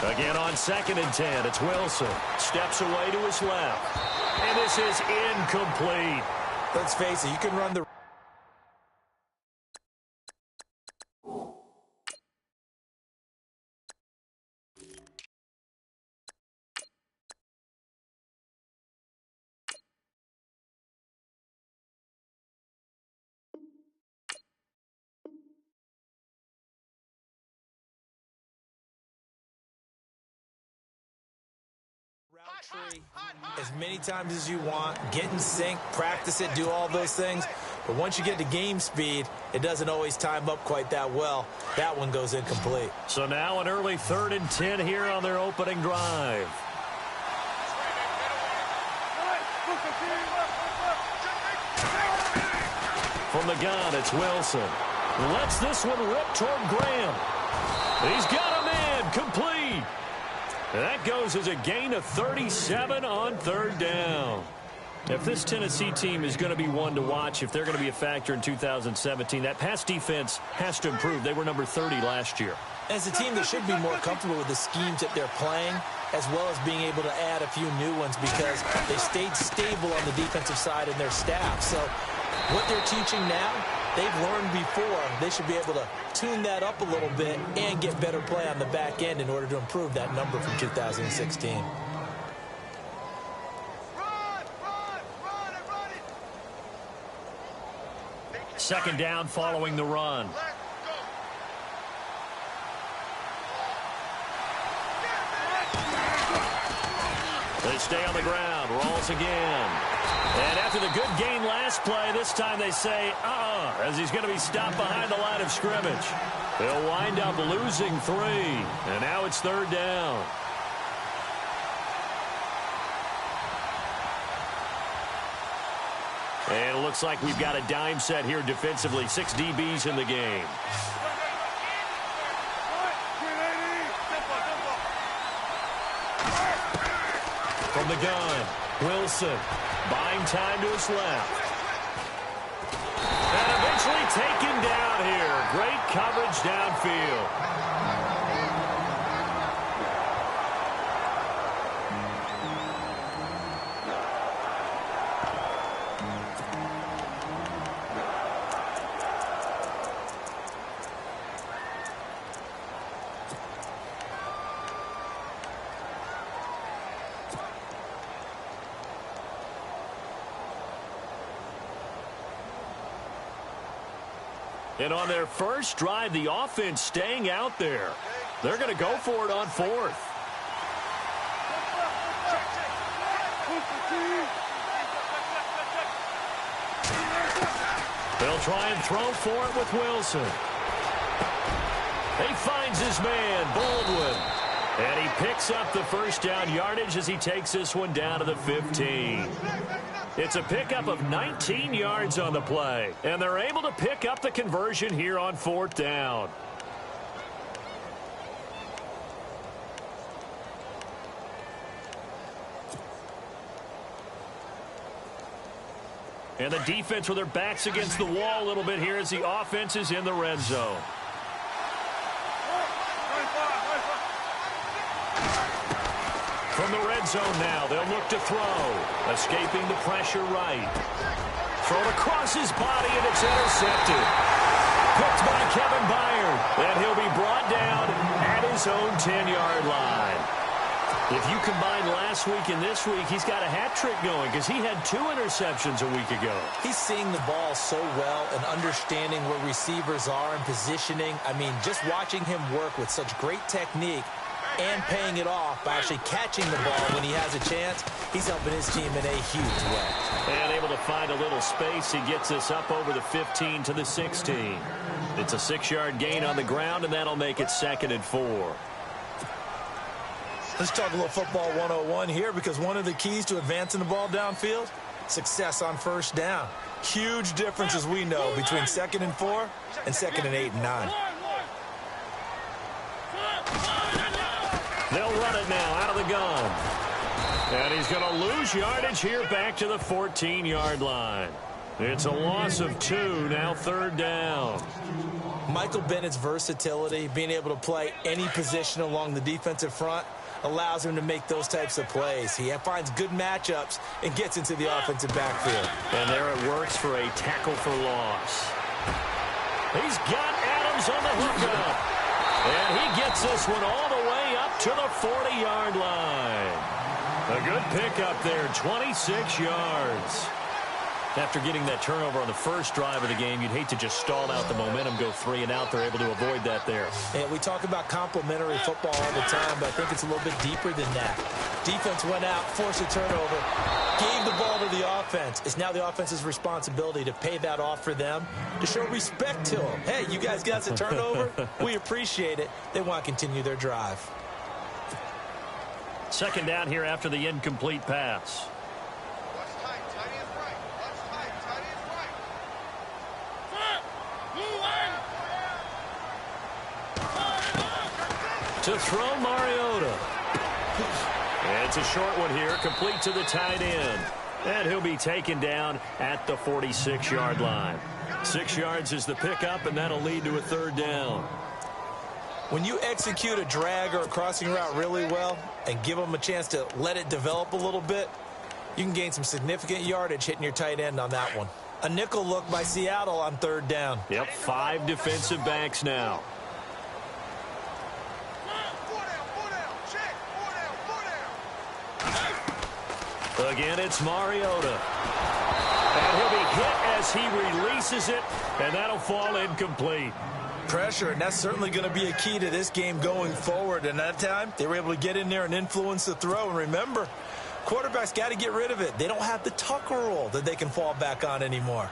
Again on 2nd and 10, it's Wilson. Steps away to his left. And this is incomplete. Let's face it, you can run the... tree as many times as you want, get in sync, practice it, do all those things. But once you get to game speed, it doesn't always time up quite that well. That one goes incomplete. So now an early 3rd and 10 here on their opening drive. From the gun, it's Wilson. Lets this one rip toward Graham. He's got a man, complete. That goes as a gain of 37 on 3rd down. If this Tennessee team is going to be one to watch, if they're going to be a factor in 2017, that pass defense has to improve. They were number 30 last year. As a team that should be more comfortable with the schemes that they're playing, as well as being able to add a few new ones because they stayed stable on the defensive side in their staff. So what they're teaching now, they've learned before. They should be able to tune that up a little bit and get better play on the back end in order to improve that number from 2016. Second down following the run. They stay on the ground. Rolls again. And after the good gain last play, this time they say, as he's going to be stopped behind the line of scrimmage. They'll wind up losing 3. And now it's 3rd down. And it looks like we've got a dime set here defensively. 6 DBs in the game. From the gun, Wilson buying time to his left. And eventually taken down here. Great coverage downfield. And on their first drive, the offense staying out there. They're going to go for it on 4th. They'll try and throw for it with Wilson. He finds his man, Baldwin. And he picks up the first down yardage as he takes this one down to the 15. It's a pickup of 19 yards on the play. And they're able to pick up the conversion here on 4th down. And the defense with their backs against the wall a little bit here as the offense is in the red zone. From the red zone now, they'll look to throw. Escaping the pressure right. Thrown across his body, and it's intercepted. Picked by Kevin Byard. And he'll be brought down at his own 10-yard line. If you combine last week and this week, he's got a hat trick going because he had 2 interceptions a week ago. He's seeing the ball so well and understanding where receivers are and positioning. I mean, just watching him work with such great technique and paying it off by actually catching the ball when he has a chance, he's helping his team in a huge way. And able to find a little space. He gets this up over the 15 to the 16. It's a 6-yard gain on the ground, and that'll make it 2nd and 4. Let's talk a little football 101 here because one of the keys to advancing the ball downfield, success on first down. Huge difference, as we know, between 2nd and 4 and 2nd and 8 and 9. They'll run it now out of the gun. And he's going to lose yardage here back to the 14-yard line. It's a loss of 2, now 3rd down. Michael Bennett's versatility, being able to play any position along the defensive front, allows him to make those types of plays. He finds good matchups and gets into the offensive backfield. And there it works for a tackle for loss. He's got Adams on the hookup. And he gets this one all the way up to the 40-yard line. A good pickup there, 26 yards. After getting that turnover on the first drive of the game, you'd hate to just stall out the momentum, go 3 and out. They're able to avoid that there. And we talk about complementary football all the time, but I think it's a little bit deeper than that. Defense went out, forced a turnover, gave the ball to the offense. It's now the offense's responsibility to pay that off for them, to show respect to them. Hey, you guys got the turnover? We appreciate it. They want to continue their drive. 2nd down here after the incomplete pass. To throw Mariota. It's a short one here, complete to the tight end. And he'll be taken down at the 46-yard line. 6 yards is the pickup, and that'll lead to a 3rd down. When you execute a drag or a crossing route really well and give them a chance to let it develop a little bit, you can gain some significant yardage hitting your tight end on that one. A nickel look by Seattle on 3rd down. Yep, 5 defensive backs now. Again, it's Mariota. And he'll be hit as he releases it, and that'll fall incomplete. Pressure, and that's certainly going to be a key to this game going forward. And that time, they were able to get in there and influence the throw. And remember, quarterbacks got to get rid of it. They don't have the tuck rule that they can fall back on anymore.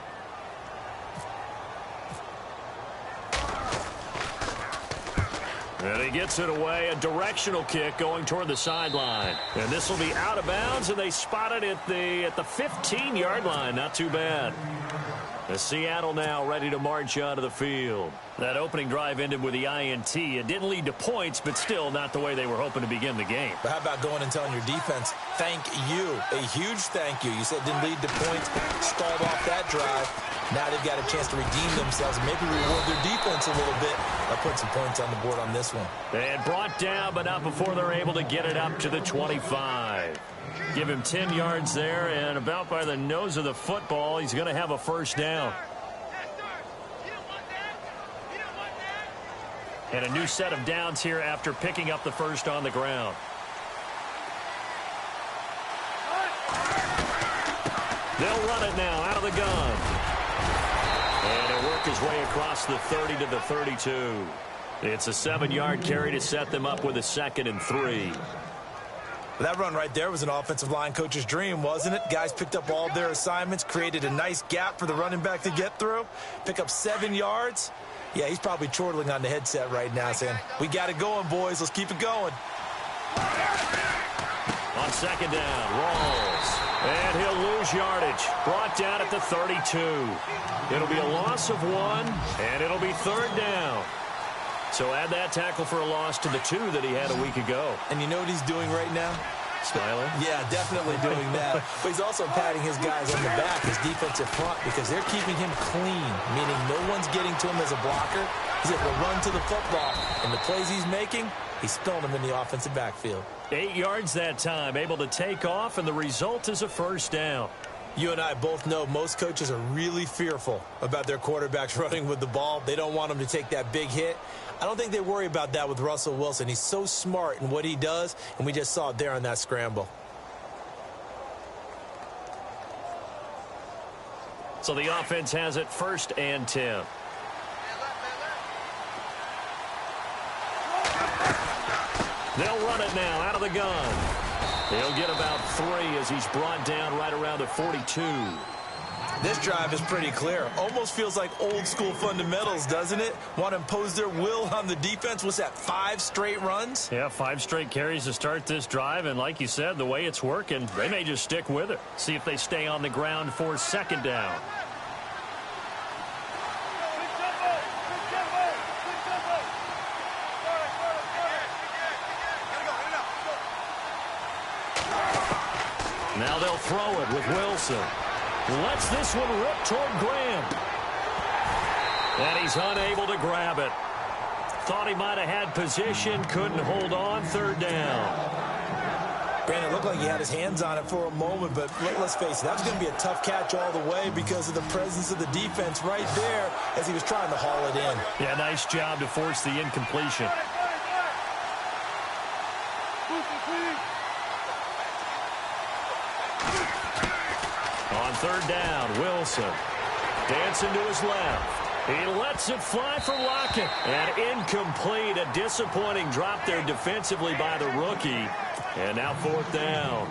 And he gets it away, a directional kick going toward the sideline. And this will be out of bounds, and they spot it at the 15-yard line. Not too bad. The Seattle now ready to march onto the field. That opening drive ended with the INT. It didn't lead to points, but still not the way they were hoping to begin the game. But how about going and telling your defense, thank you, a huge thank you. You said it didn't lead to points, stalled off that drive. Now they've got a chance to redeem themselves and maybe reward their defense a little bit by putting some points on the board on this one. And brought down, but not before they're able to get it up to the 25. Give him 10 yards there, and about by the nose of the football, he's going to have a 1st down. And a new set of downs here after picking up the 1st on the ground. They'll run it now out of the gun. And it'll work his way across the 30 to the 32. It's a 7-yard carry to set them up with a 2nd and 3. That run right there was an offensive line coach's dream, wasn't it? Guys picked up all their assignments, created a nice gap for the running back to get through, pick up 7 yards. Yeah, he's probably chortling on the headset right now saying, we got it going, boys. Let's keep it going. On 2nd down, Rawls. And he'll lose yardage. Brought down at the 32. It'll be a loss of 1, and it'll be 3rd down. So add that tackle for a loss to the 2 that he had a week ago. And you know what he's doing right now? Smiling? Yeah, definitely doing that. But he's also patting his guys on the back, his defensive front, because they're keeping him clean, meaning no one's getting to him as a blocker. He's able to run to the football, and the plays he's making, he's spilling them in the offensive backfield. 8 yards that time, able to take off, and the result is a 1st down. You and I both know most coaches are really fearful about their quarterbacks running with the ball. They don't want them to take that big hit. I don't think they worry about that with Russell Wilson. He's so smart in what he does, and we just saw it there on that scramble. So the offense has it 1st and 10. They'll run it now out of the gun. He'll get about 3 as he's brought down right around the 42. This drive is pretty clear. Almost feels like old school fundamentals, doesn't it? Want to impose their will on the defense. What's that, 5 straight runs? Yeah, 5 straight carries to start this drive. And like you said, the way it's working, they may just stick with it. See if they stay on the ground for 2nd down. Now they'll throw it with Wilson. Lets this one rip toward Graham. And he's unable to grab it. Thought he might have had position, couldn't hold on. Third down. Brandon, it looked like he had his hands on it for a moment, but let's face it, that was going to be a tough catch all the way because of the presence of the defense right there as he was trying to haul it in. Yeah, nice job to force the incompletion. On third down, Wilson dancing to his left. He lets it fly for Lockett. And incomplete. A disappointing drop there defensively by the rookie. And now fourth down.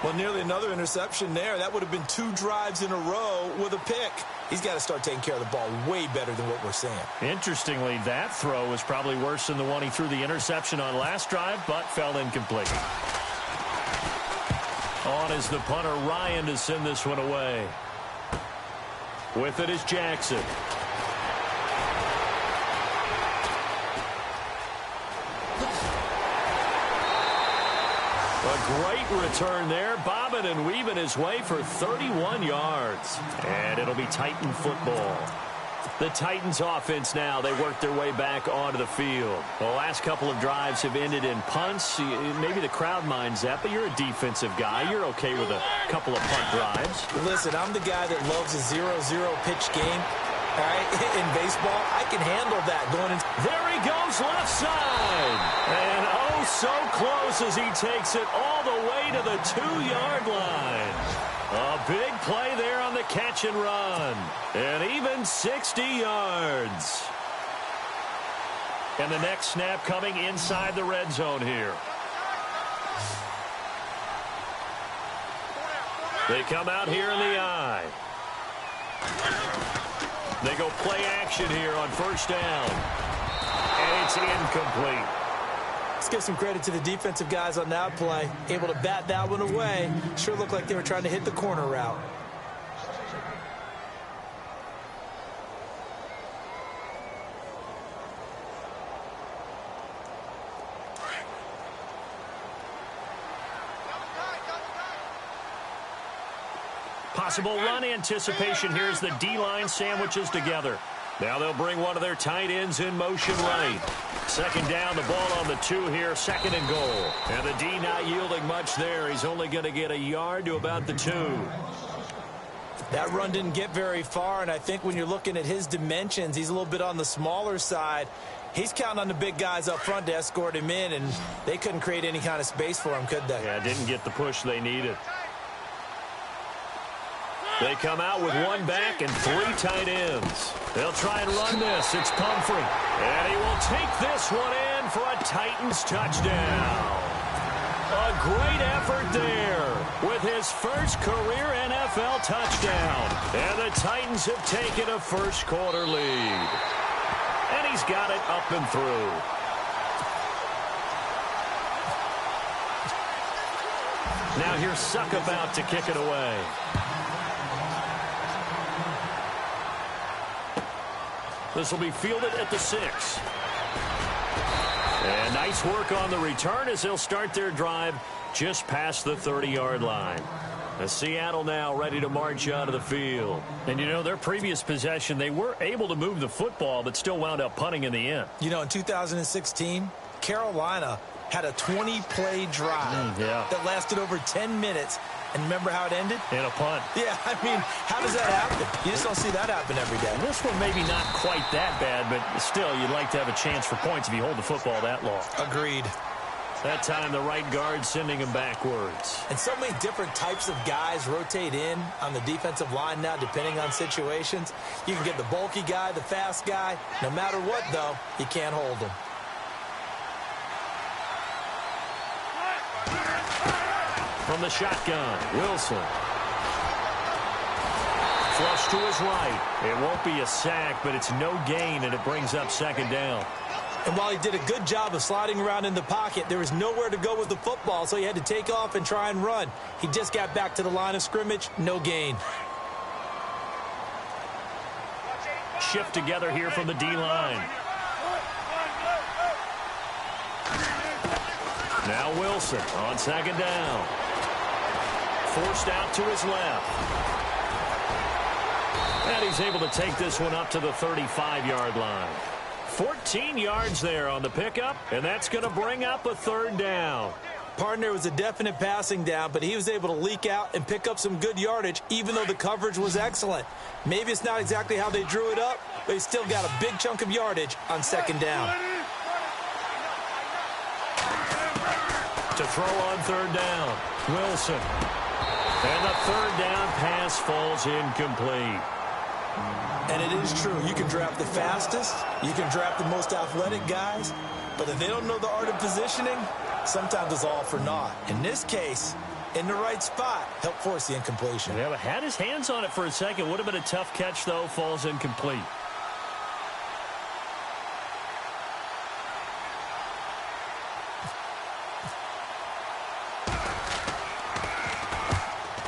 Well, nearly another interception there. That would have been 2 drives in a row with a pick. He's got to start taking care of the ball way better than what we're seeing. Interestingly, that throw was probably worse than the one he threw the interception on last drive, but fell incomplete. On is the punter, Ryan, to send this one away. With it is Jackson. A great return there, bobbing and weaving his way for 31 yards. And it'll be Titan football. The Titans offense now, they work their way back onto the field. The last couple of drives have ended in punts. Maybe the crowd minds that, but you're a defensive guy. You're okay with a couple of punt drives. Listen, I'm the guy that loves a 0-0 pitch game. All right, in baseball, I can handle that going in. There he goes, left side. And oh, so close as he takes it all the way to the 2-yard line. A big play there on the catch and run. And even 60 yards. And the next snap coming inside the red zone here. They come out here in the I. They go play action here on first down. And it's incomplete. Let's give some credit to the defensive guys on that play. Able to bat that one away. Sure looked like they were trying to hit the corner route. Possible run anticipation here as the D-line sandwiches together. Now they'll bring one of their tight ends in motion right. Second down, the ball on the 2 here, second and goal. And the D not yielding much there. He's only going to get a yard to about the 2. That run didn't get very far, and I think when you're looking at his dimensions, he's a little bit on the smaller side. He's counting on the big guys up front to escort him in, and they couldn't create any kind of space for him, could they? Yeah, didn't get the push they needed. They come out with 1 back and 3 tight ends. They'll try and run this. It's Pumphrey. And he will take this one in for a Titans touchdown. A great effort there with his first career NFL touchdown. And the Titans have taken a first-quarter lead. And he's got it up and through. Now here's Suck about to kick it away. This will be fielded at the 6. And nice work on the return as they'll start their drive just past the 30-yard line. As Seattle now ready to march out of the field. And, you know, their previous possession, they were able to move the football, but still wound up punting in the end. You know, in 2016, Carolina had a 20-play drive that lasted over 10 minutes. And remember how it ended? In a punt. Yeah, I mean, how does that happen? You just don't see that happen every day. This one maybe not quite that bad, but still, you'd like to have a chance for points if you hold the football that long. Agreed. That time, the right guard sending him backwards. And so many different types of guys rotate in on the defensive line now, depending on situations. You can get the bulky guy, the fast guy. No matter what, though, you can't hold them. From the shotgun, Wilson. Flush to his right. It won't be a sack, but it's no gain, and it brings up second down. And while he did a good job of sliding around in the pocket, there was nowhere to go with the football, so he had to take off and try and run. He just got back to the line of scrimmage, no gain. Shift together here from the D-line. Now Wilson on second down. forced out to his left. And he's able to take this one up to the 35-yard line. 14 yards there on the pickup, and that's going to bring up a third down. Partner was a definite passing down, but he was able to leak out and pick up some good yardage, even though the coverage was excellent. Maybe it's not exactly how they drew it up, but he still got a big chunk of yardage on second down. To throw on third down, Wilson. And the third down pass falls incomplete. And it is true. You can draft the fastest. You can draft the most athletic guys. But if they don't know the art of positioning, sometimes it's all for naught. In this case, in the right spot, helped force the incompletion. Yeah, but had his hands on it for a second. Would have been a tough catch, though. Falls incomplete.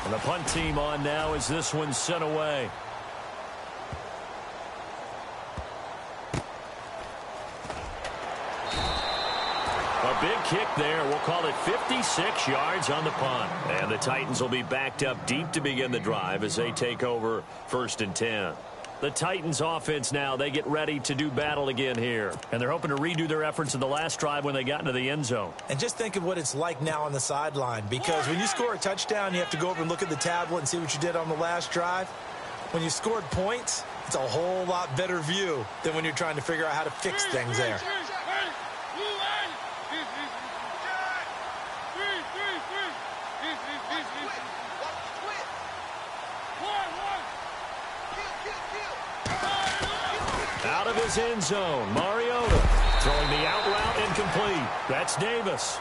And the punt team on now as this one's sent away. Big kick there. We'll call it 56 yards on the punt. And the Titans will be backed up deep to begin the drive as they take over 1st and 10. The Titans offense now, they get ready to do battle again here. And they're hoping to redo their efforts in the last drive when they got into the end zone. And just think of what it's like now on the sideline. Because when you score a touchdown, you have to go over and look at the tablet and see what you did on the last drive. When you scored points, it's a whole lot better view than when you're trying to figure out how to fix things there. Out of his end zone, Mariota throwing the out route incomplete. That's Davis.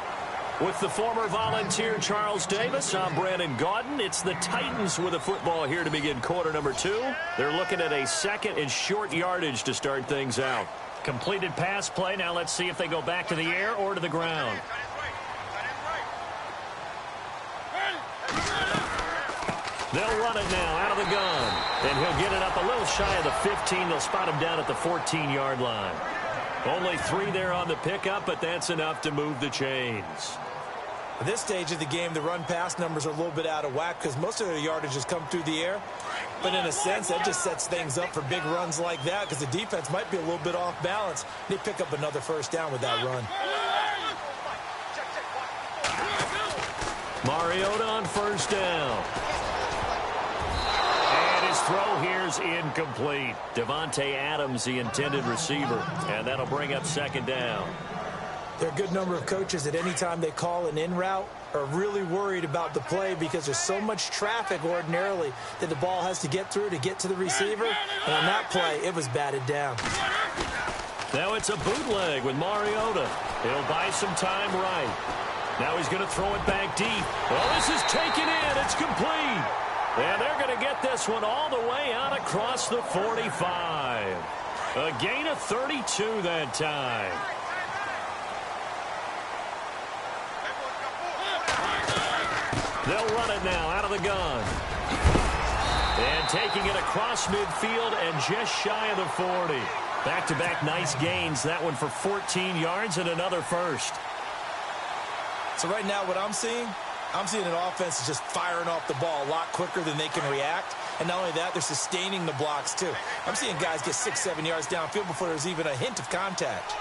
With the former Volunteer Charles Davis, I'm Brandon Gaudin. It's the Titans with a football here to begin quarter number 2. They're looking at a second and short yardage to start things out. Completed pass play. Now let's see if they go back to the air or to the ground. They'll run it now out of the gun. And he'll get it up a little shy of the 15. They'll spot him down at the 14-yard line. Only 3 there on the pickup, but that's enough to move the chains. At this stage of the game, the run-pass numbers are a little bit out of whack because most of their yardage has come through the air. But in a sense, that just sets things up for big runs like that because the defense might be a little bit off balance. They pick up another first down with that run. Mariota on first down. And his throw here's incomplete. Devontae Adams, the intended receiver. And that'll bring up second down. There are a good number of coaches that any time they call an in route are really worried about the play because there's so much traffic ordinarily that the ball has to get through to get to the receiver. And on that play, it was batted down. Now it's a bootleg with Mariota. He'll buy some time right. Now he's going to throw it back deep. Well, this is taken in. It's complete. And they're going to get this one all the way out across the 45. A gain of 32 that time. They'll run it now out of the gun. And taking it across midfield and just shy of the 40. Back-to-back nice gains. That one for 14 yards and another first. So right now what I'm seeing an offense that's just firing off the ball a lot quicker than they can react. And not only that, they're sustaining the blocks too. I'm seeing guys get 6-7 yards downfield before there's even a hint of contact.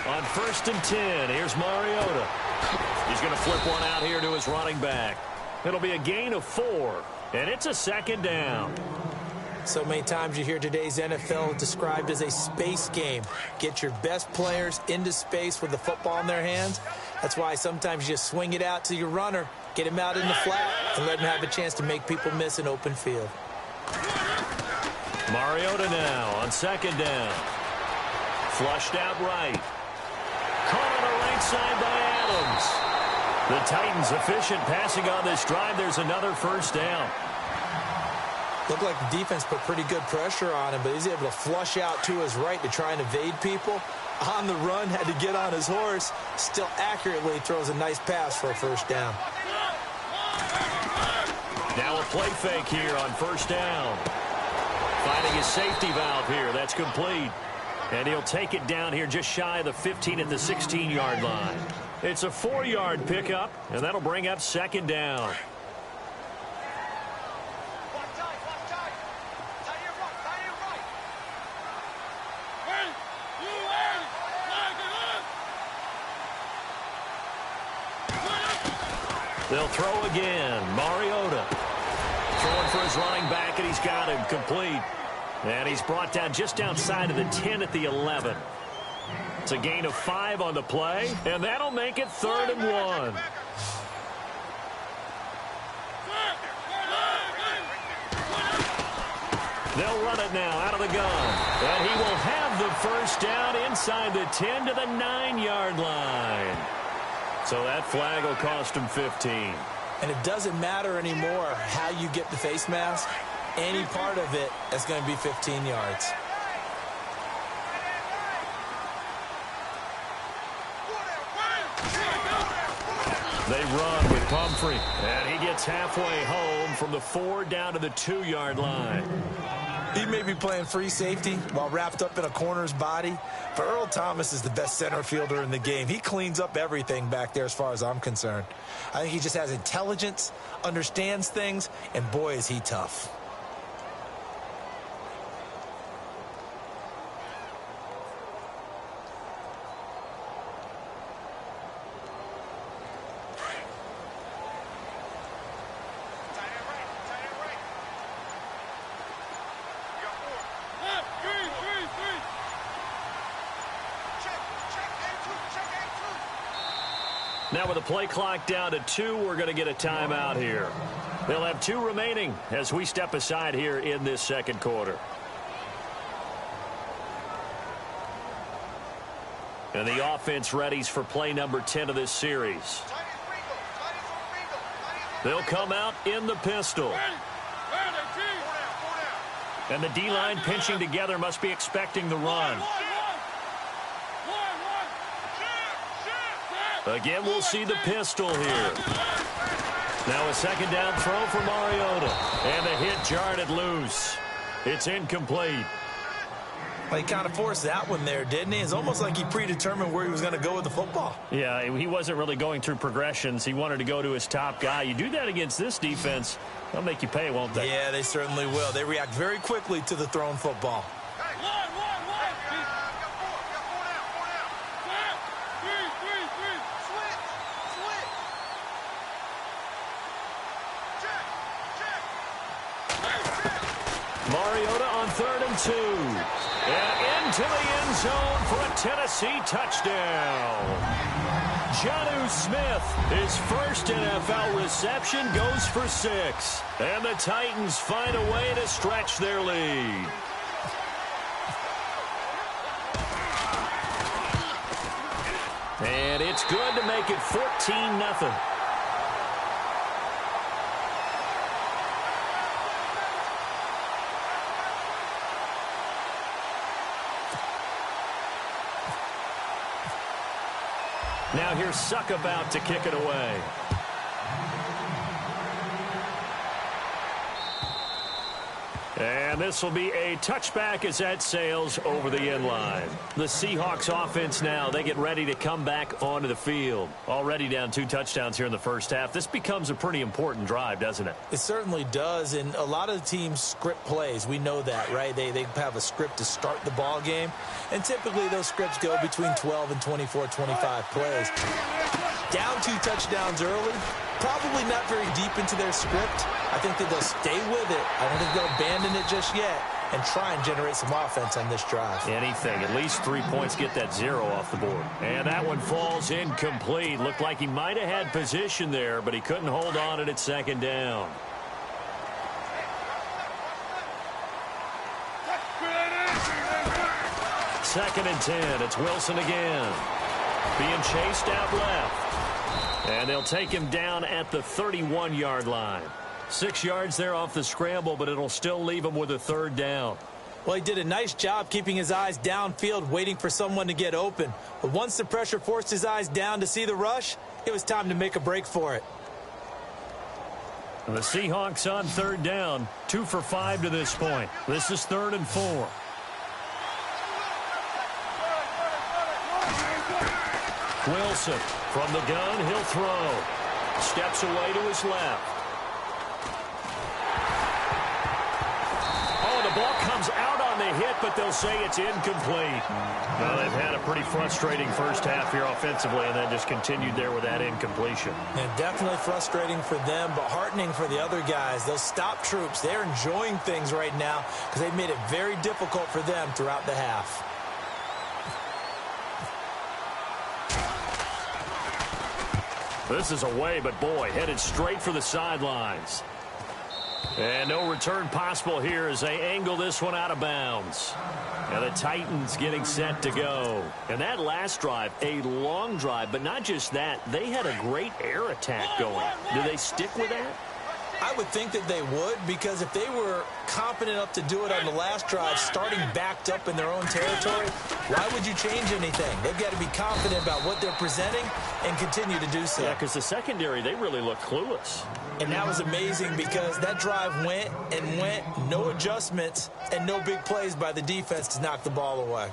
On 1st and 10, here's Mariota. He's going to flip one out here to his running back. It'll be a gain of 4, and it's a second down. So many times you hear today's NFL described as a space game. Get your best players into space with the football in their hands. That's why sometimes you just swing it out to your runner, get him out in the flat, and let him have a chance to make people miss an open field. Mariota now on second down. Flushed out right. Caught on the right side by Adams. The Titans efficient passing on this drive. There's another first down. Looked like the defense put pretty good pressure on him, but he's able to flush out to his right to try and evade people. On the run, had to get on his horse. Still accurately throws a nice pass for a first down. Now a play fake here on first down. Finding his safety valve here. That's complete. And he'll take it down here just shy of the 15 at the 16-yard line. It's a 4-yard pickup, and that'll bring up second down. They'll throw again. Mariota throwing for his running back, and he's got him complete. And he's brought down just outside of the 10 at the 11. It's a gain of 5 on the play, and that'll make it 3rd and 1. They'll run it now out of the gun. And he will have the first down inside the 10 to the 9-yard line. So that flag will cost him 15. And it doesn't matter anymore how you get the face mask. Any part of it is going to be 15 yards. They run with Pumphrey. And he gets halfway home from the 4 down to the 2-yard line. He may be playing free safety while wrapped up in a corner's body, but Earl Thomas is the best center fielder in the game. He cleans up everything back there as far as I'm concerned. I think he just has intelligence, understands things, and boy, is he tough. Now with the play clock down to 2, we're going to get a timeout here. They'll have 2 remaining as we step aside here in this second quarter. And the offense readies for play number 10 of this series. They'll come out in the pistol. And the D-line pinching together must be expecting the run. Again, we'll see the pistol here. Now a second down throw for Mariota. And the hit jarred it loose. It's incomplete. Well, he kind of forced that one there, didn't he? It's almost like he predetermined where he was going to go with the football. Yeah, he wasn't really going through progressions. He wanted to go to his top guy. You do that against this defense, they'll make you pay, won't they? Yeah, they certainly will. They react very quickly to the thrown football. Mariota on 3rd and 2. And into the end zone for a Tennessee touchdown. Jonnu Smith, his first NFL reception, goes for 6. And the Titans find a way to stretch their lead. And it's good to make it 14-0. Now here's Suck about to kick it away. And this will be a touchback as that sails over the end line. The Seahawks offense now, they get ready to come back onto the field. Already down 2 touchdowns here in the first half. This becomes a pretty important drive, doesn't it? It certainly does, and a lot of the teams script plays. We know that, right? They have a script to start the ball game, and typically those scripts go between 12 and 24, 25 plays. Down 2 touchdowns early, probably not very deep into their script. I think that they'll stay with it. I don't think they'll abandon it just yet and try and generate some offense on this drive. Anything. At least 3 points, get that 0 off the board. And that one falls incomplete. Looked like he might have had position there, but he couldn't hold on at second down. Second and 10. It's Wilson again. Being chased out left. And they'll take him down at the 31-yard line. 6 yards there off the scramble, but it'll still leave him with a 3rd down. Well, he did a nice job keeping his eyes downfield, waiting for someone to get open. But once the pressure forced his eyes down to see the rush, it was time to make a break for it. And the Seahawks on 3rd down, 2 for 5 to this point. This is 3rd and 4. Wilson from the gun, he'll throw. Steps away to his left. Oh, the ball comes out on the hit, but they'll say it's incomplete. Well, they've had a pretty frustrating first half here offensively, and then just continued there with that incompletion. And definitely frustrating for them, but heartening for the other guys. Those stop troops, they're enjoying things right now because they've made it very difficult for them throughout the half. This is away, but boy, headed straight for the sidelines. And no return possible here as they angle this one out of bounds. And the Titans getting set to go. And that last drive, a long drive, but not just that. They had a great air attack going. Do they stick with that? I would think that they would, because if they were confident enough to do it on the last drive, starting backed up in their own territory, why would you change anything? They've got to be confident about what they're presenting and continue to do so. Yeah, because the secondary, they really look clueless. And that was amazing because that drive went and went, no adjustments, and no big plays by the defense to knock the ball away.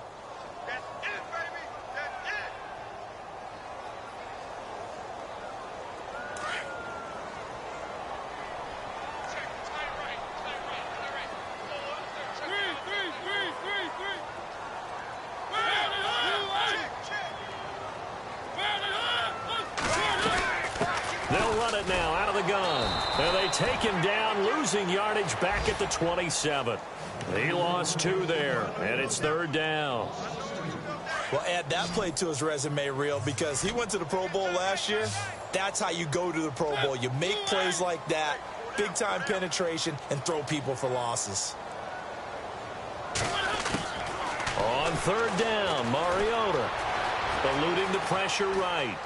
They'll run it now out of the gun. And they take him down, losing yardage back at the 27. He lost 2 there, and it's 3rd down. Well, add that play to his resume reel because he went to the Pro Bowl last year. That's how you go to the Pro Bowl. You make plays like that, big-time penetration, and throw people for losses. On 3rd down, Mariota eluding the pressure right.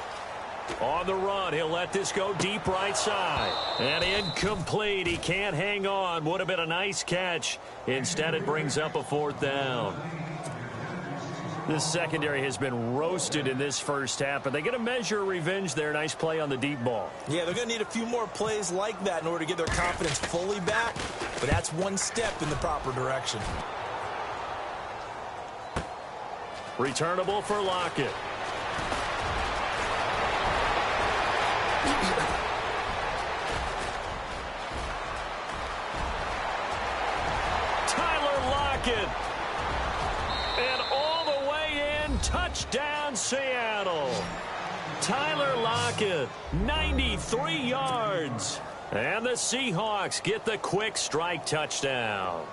On the run, he'll let this go deep right side. And incomplete. He can't hang on. Would have been a nice catch. Instead, it brings up a 4th down. This secondary has been roasted in this first half, but they get a measure of revenge there. Nice play on the deep ball. Yeah, they're going to need a few more plays like that in order to get their confidence fully back, but that's one step in the proper direction. Returnable for Lockett. Tyler Lockett. And all the way in, touchdown Seattle. Tyler Lockett, 93 yards. And the Seahawks get the quick strike touchdown.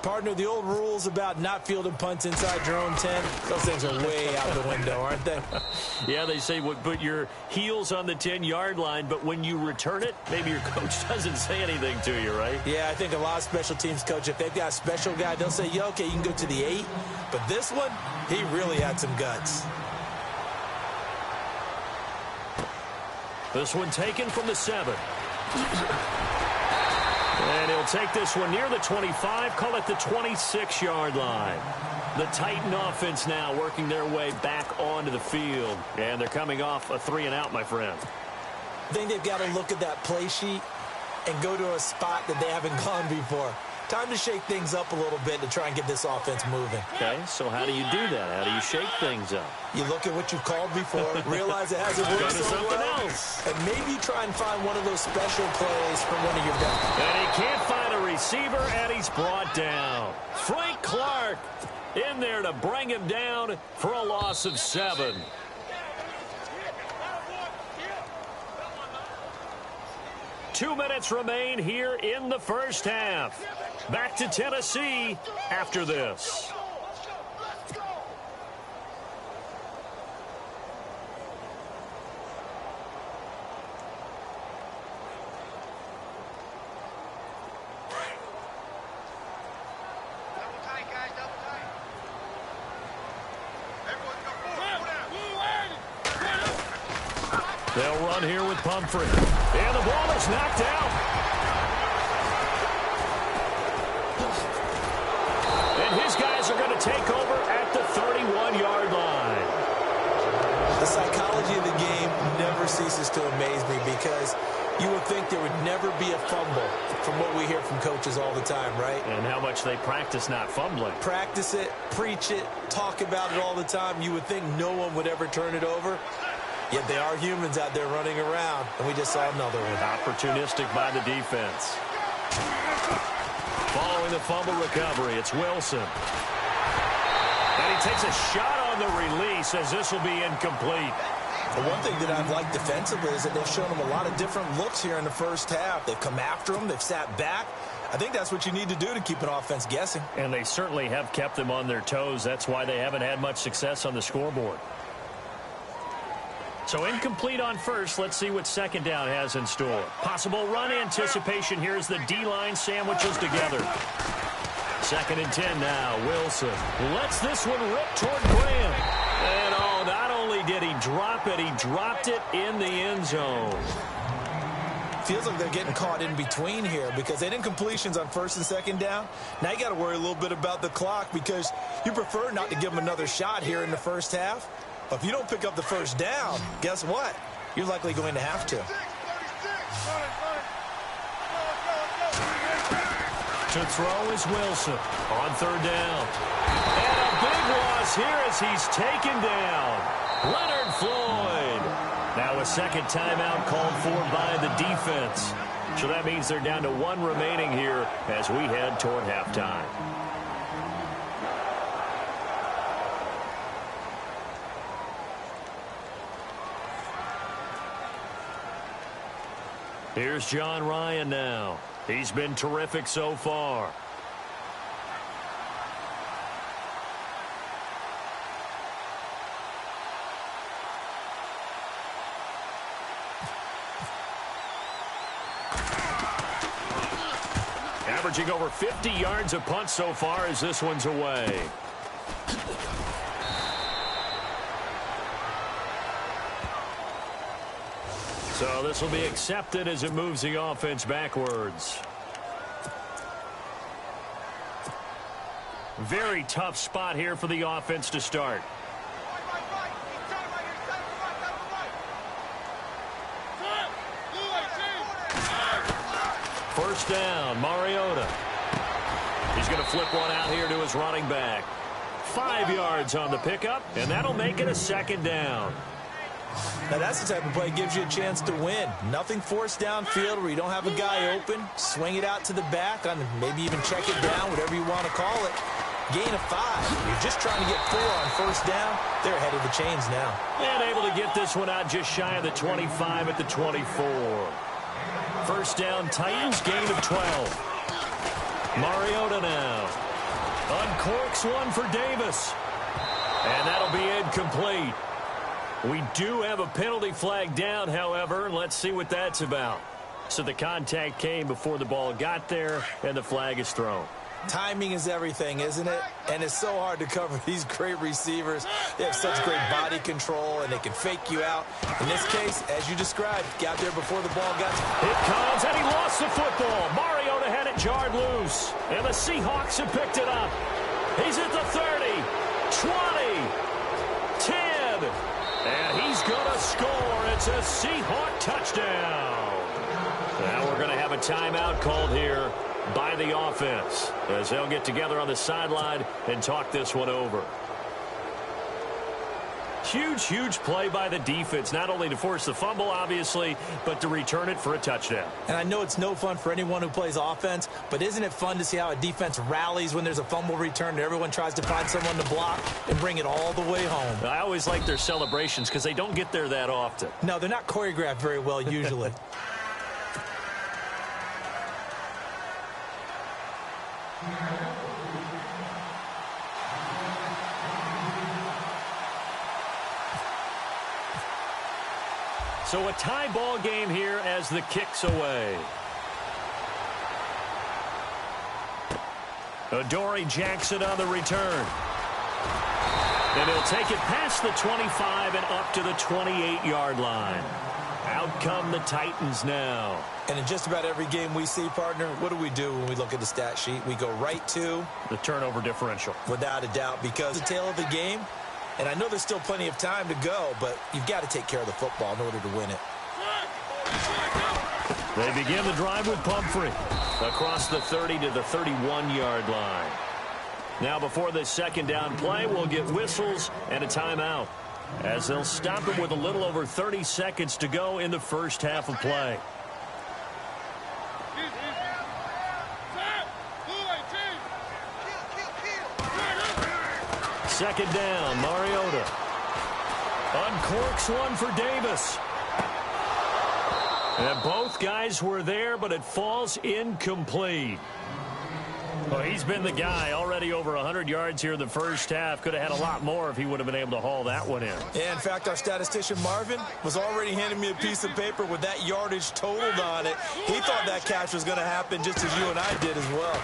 Partner, the old rules about not fielding punts inside your own 10, those things are way out the window, aren't they? Yeah, they say put your heels on the 10-yard line, but when you return it, maybe your coach doesn't say anything to you, right? Yeah, I think a lot of special teams coach, if they've got a special guy, they'll say, yeah, okay, you can go to the 8. But this one, he really had some guts. This one taken from the 7. And he'll take this one near the 25, call it the 26-yard line. The Titan offense now working their way back onto the field. And they're coming off a 3-and-out, my friend. I think they've got to look at that play sheet and go to a spot that they haven't gone before. Time to shake things up a little bit to try and get this offense moving. Okay, so how do you do that? How do you shake things up? You look at what you've called before, realize it hasn't worked so well, else. And maybe try and find one of those special plays from one of your guys. And he can't find a receiver, and he's brought down. Frank Clark in there to bring him down for a loss of 7. Two minutes remain here in the first half. Back to Tennessee after this. They'll run here with Pumphrey. And the ball is knocked out. And his guys are going to take over at the 31-yard line. The psychology of the game never ceases to amaze me because You would think there would never be a fumble from what we hear from coaches all the time, right? And how much they practice not fumbling. Practice it, preach it, talk about it all the time. You would think no one would ever turn it over. Yet they are humans out there running around, and we just saw another one. Opportunistic by the defense. Following the fumble recovery, it's Wilson. And he takes a shot on the release as this will be incomplete. The one thing that I've liked defensively is that they've shown them a lot of different looks here in the first half. They've come after them. They've sat back. I think that's what you need to do to keep an offense guessing. And they certainly have kept them on their toes. That's why they haven't had much success on the scoreboard. So incomplete on first. Let's see what second down has in store. Possible run anticipation here as the D-line sandwiches together. 2nd and 10 now. Wilson lets this one rip toward Graham. And oh, not only did he drop it, he dropped it in the end zone. Feels like they're getting caught in between here because they didn't completions on 1st and 2nd down. Now you got to worry a little bit about the clock because you prefer not to give them another shot here in the first half. But if you don't pick up the first down, guess what? You're likely going to have to. To throw is Wilson on 3rd down. And a big loss here as he's taken down. Leonard Floyd. Now a second timeout called for by the defense. So that means they're down to 1 remaining here as we head toward halftime. Here's John Ryan now. He's been terrific so far. Averaging over 50 yards a punt so far as this one's away. So this will be accepted as it moves the offense backwards. Very tough spot here for the offense to start. First down, Mariota. He's going to flip one out here to his running back. 5 yards on the pickup, and that'll make it a 2nd down. Now, that's the type of play that gives you a chance to win. Nothing forced downfield where you don't have a guy open. Swing it out to the back, on maybe even check it down, whatever you want to call it. Gain of 5. You're just trying to get 4 on first down. They're ahead of the chains now. And able to get this one out just shy of the 25 at the 24. First down, Titans, gain of 12. Mariota now. Uncorks one for Davis. And that'll be incomplete. We do have a penalty flag down, however. Let's see what that's about. So the contact came before the ball got there, and the flag is thrown. Timing is everything, isn't it? And it's so hard to cover these great receivers. They have such great body control, and they can fake you out. In this case, as you described, got there before the ball got... It comes, and he lost the football. Mariota had it jarred loose, and the Seahawks have picked it up. He's at the 30, 20, 10, and he's going to score. It's a Seahawk touchdown. Now we're going to have a timeout called here by the offense as they'll get together on the sideline and talk this one over. Huge play by the defense, not only to force the fumble, obviously, but to return it for a touchdown. And I know it's no fun for anyone who plays offense, but isn't it fun to see how a defense rallies when there's a fumble return and everyone tries to find someone to block and bring it all the way home? I always like their celebrations because they don't get there that often. No, they're not choreographed very well usually. So a tie ball game here as the kick's away. Adoree Jackson on the return. And he'll take it past the 25 and up to the 28-yard line. Out come the Titans now. And in just about every game we see, partner, what do we do when we look at the stat sheet? We go right to the turnover differential. Without a doubt, because the tail of the game. And I know there's still plenty of time to go, but you've got to take care of the football in order to win it. They begin the drive with Pumphrey across the 30 to the 31-yard line. Now before this second down play, we'll get whistles and a timeout, as they'll stop it with a little over 30 seconds to go in the first half of play. Second down, Mariota uncorks one for Davis. And both guys were there, but it falls incomplete. Well, he's been the guy, already over 100 yards here in the first half. Could have had a lot more if he would have been able to haul that one in. Yeah, in fact, our statistician Marvin was already handing me a piece of paper with that yardage totaled on it. He thought that catch was going to happen just as you and I did as well.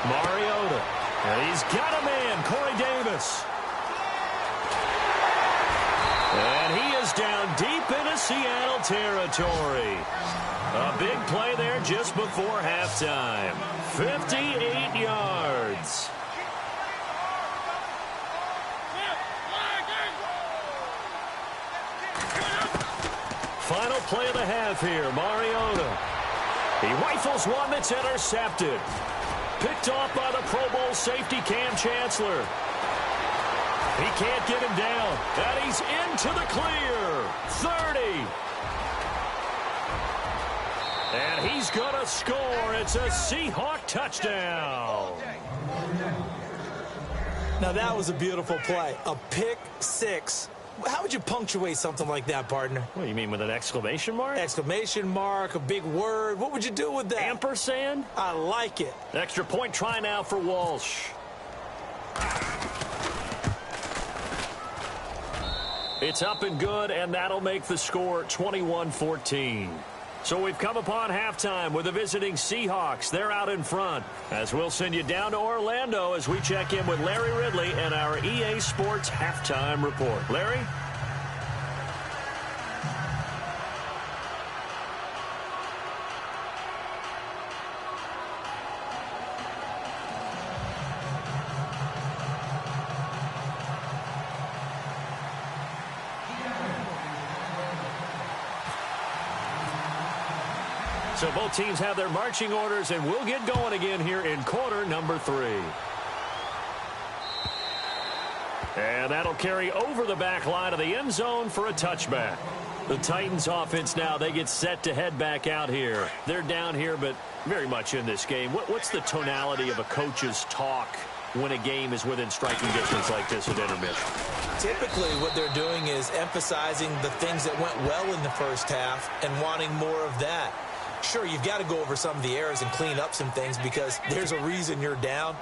Mariota. And he's got a man, Corey Davis. And he is down deep into Seattle territory. A big play there just before halftime. 58 yards. Final play of the half here, Mariota. He rifles one that's intercepted. Picked off by the Pro Bowl safety Cam Chancellor. He can't get him down. And he's into the clear. 30. And he's going to score. It's a Seahawk touchdown. Now that was a beautiful play. A pick six. How would you punctuate something like that, partner? What do you mean, with an exclamation mark? Exclamation mark, a big word. What would you do with that? Ampersand? I like it. Extra point try now for Walsh. It's up and good, and that'll make the score 21-14. So we've come upon halftime with the visiting Seahawks. They're out in front, as we'll send you down to Orlando as we check in with Larry Ridley and our EA Sports Halftime Report. Larry? So both teams have their marching orders, and we'll get going again here in quarter number 3. And that'll carry over the back line of the end zone for a touchback. The Titans offense now, they get set to head back out here. They're down here, but very much in this game. What's the tonality of a coach's talk when a game is within striking distance like this at intermission? Typically, what they're doing is emphasizing the things that went well in the first half and wanting more of that. Sure, you've got to go over some of the errors and clean up some things because there's a reason you're down.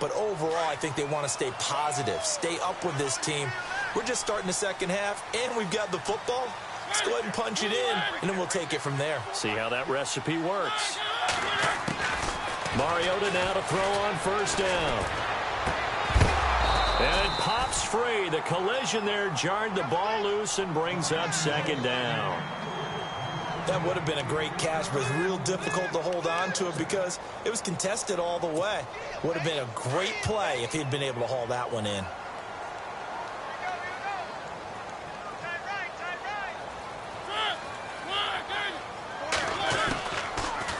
But overall, I think they want to stay positive, stay up with this team. We're just starting the second half, and we've got the football. Let's go ahead and punch it in, and then we'll take it from there. See how that recipe works. Mariota now to throw on first down. And it pops free. The collision there jarred the ball loose and brings up second down. That would have been a great catch, but it's real difficult to hold on to it because it was contested all the way. Would have been a great play if he'd been able to haul that one in.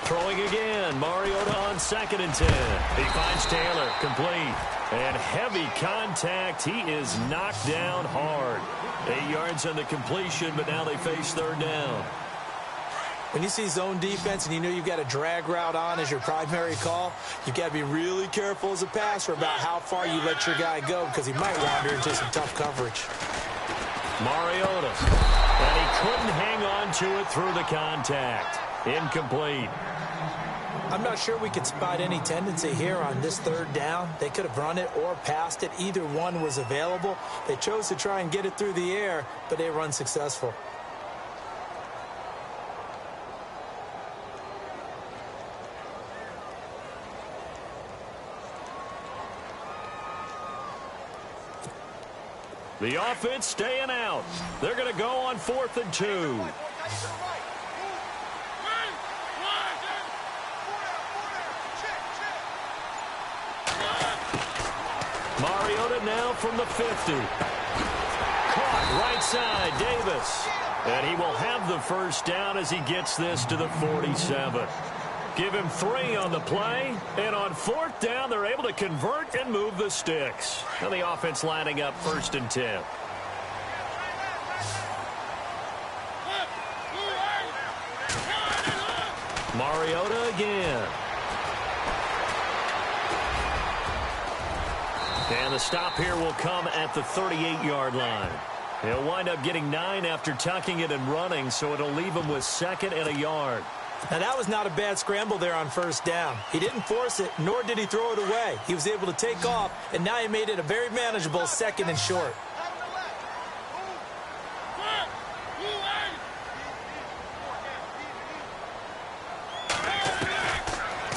Throwing again, Mariota on 2nd and 10. He finds Taylor, complete. And heavy contact. He is knocked down hard. 8 yards on the completion, but now they face third down. When you see zone defense and you know you've got a drag route on as your primary call, you've got to be really careful as a passer about how far you let your guy go because he might wander into some tough coverage. Mariota. And he couldn't hang on to it through the contact. Incomplete. I'm not sure we could spot any tendency here on this third down. They could have run it or passed it. Either one was available. They chose to try and get it through the air, but they were unsuccessful. The offense staying out. They're going to go on 4th and 2. Mariota now from the 50. Caught right side, Davis. And he will have the first down as he gets this to the 47. Give him 3 on the play. And on 4th down, they're able to convert and move the sticks. And the offense lining up 1st and 10. Mariota again. And the stop here will come at the 38-yard line. He'll wind up getting 9 after tucking it and running, so it'll leave him with 2nd and a yard. Now, that was not a bad scramble there on 1st down. He didn't force it, nor did he throw it away. He was able to take off, and now he made it a very manageable 2nd and short.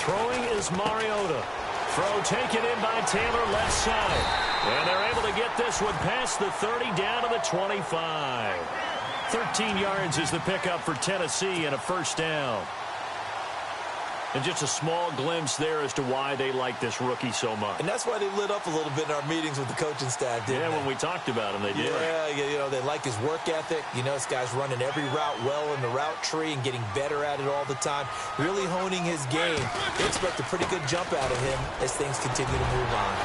Throwing is Mariota. Throw taken in by Taylor left side. And they're able to get this one past the 30 down to the 25. 13 yards is the pickup for Tennessee and a 1st down. And just a small glimpse there as to why they like this rookie so much. And that's why they lit up a little bit in our meetings with the coaching staff, didn't they? When we talked about him, they did. Yeah, you know, they like his work ethic. You know, this guy's running every route well in the route tree and getting better at it all the time, really honing his game. They expect a pretty good jump out of him as things continue to move on.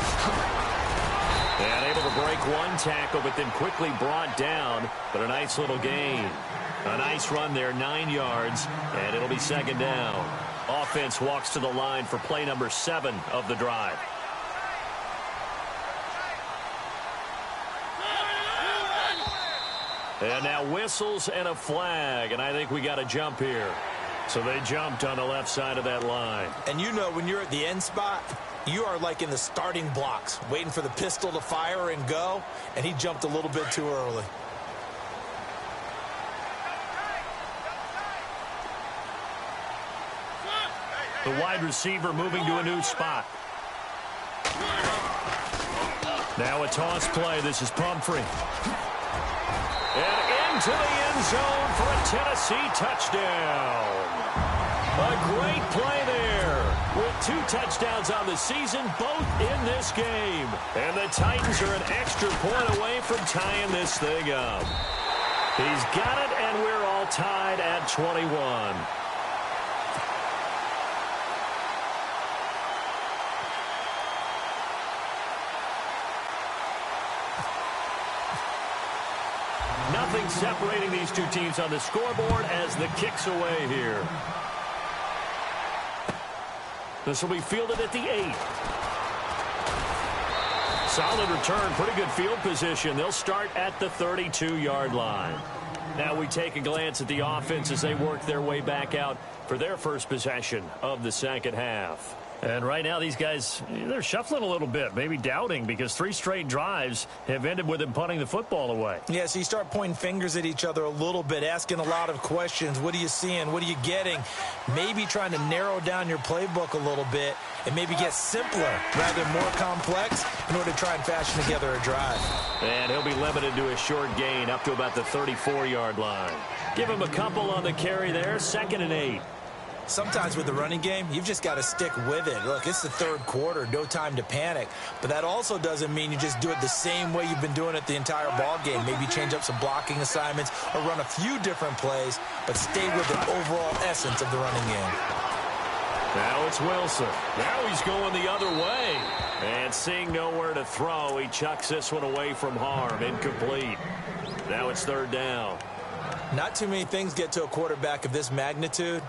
And able to break one tackle, but then quickly brought down. But a nice little gain. A nice run there, 9 yards, and it'll be 2nd down. Offense walks to the line for play number 7 of the drive. And now whistles and a flag, and I think we got a jump here. So they jumped on the left side of that line. And you know, when you're at the end spot, you are like in the starting blocks, waiting for the pistol to fire and go, and he jumped a little bit too early. The wide receiver moving to a new spot. Now a toss play. This is Pumphrey. And into the end zone for a Tennessee touchdown. A great play there. With 2 touchdowns on the season, both in this game. And the Titans are an extra point away from tying this thing up. He's got it, and we're all tied at 21. Nothing separating these two teams on the scoreboard as the kick's away here. This will be fielded at the 8. Solid return, pretty good field position. They'll start at the 32-yard line. Now we take a glance at the offense as they work their way back out for their first possession of the 2nd half. And right now, these guys, they're shuffling a little bit, maybe doubting, because 3 straight drives have ended with them punting the football away. Yeah, so you start pointing fingers at each other a little bit, asking a lot of questions. What are you seeing? What are you getting? Maybe trying to narrow down your playbook a little bit and maybe get simpler rather than more complex in order to try and fashion together a drive. And he'll be limited to a short gain up to about the 34-yard line. Give him a couple on the carry there, 2nd and 8. Sometimes with the running game, you've just got to stick with it. Look, it's the 3rd quarter, no time to panic. But that also doesn't mean you just do it the same way you've been doing it the entire ball game. Maybe change up some blocking assignments or run a few different plays, but stay with the overall essence of the running game. Now it's Wilson. Now he's going the other way. And seeing nowhere to throw, he chucks this one away from harm. Incomplete. Now it's 3rd down. Not too many things get to a quarterback of this magnitude,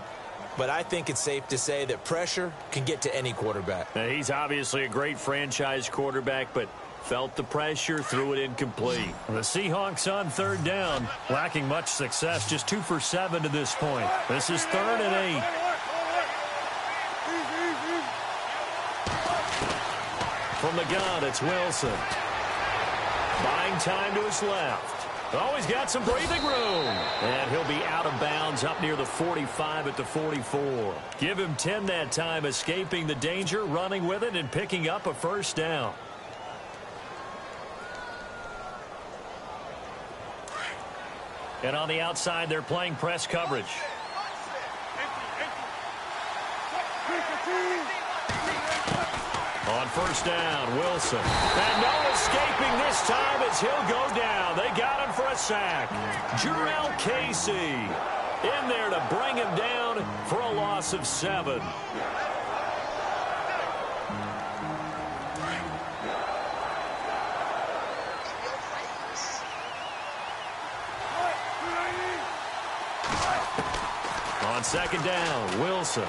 but I think it's safe to say that pressure can get to any quarterback. Now, he's obviously a great franchise quarterback, but felt the pressure, threw it incomplete. The Seahawks on 3rd down, lacking much success, just 2 for 7 to this point. This is 3rd and 8. From the gun, it's Wilson. Buying time to his left. Oh, he's got some breathing room. And he'll be out of bounds up near the 45 at the 44. Give him 10 that time, escaping the danger, running with it, and picking up a 1st down. And on the outside, they're playing press coverage. On 1st down, Wilson. And no escaping this time as he'll go down. They got him sack. Jarrell Casey in there to bring him down for a loss of 7. On second down, Wilson.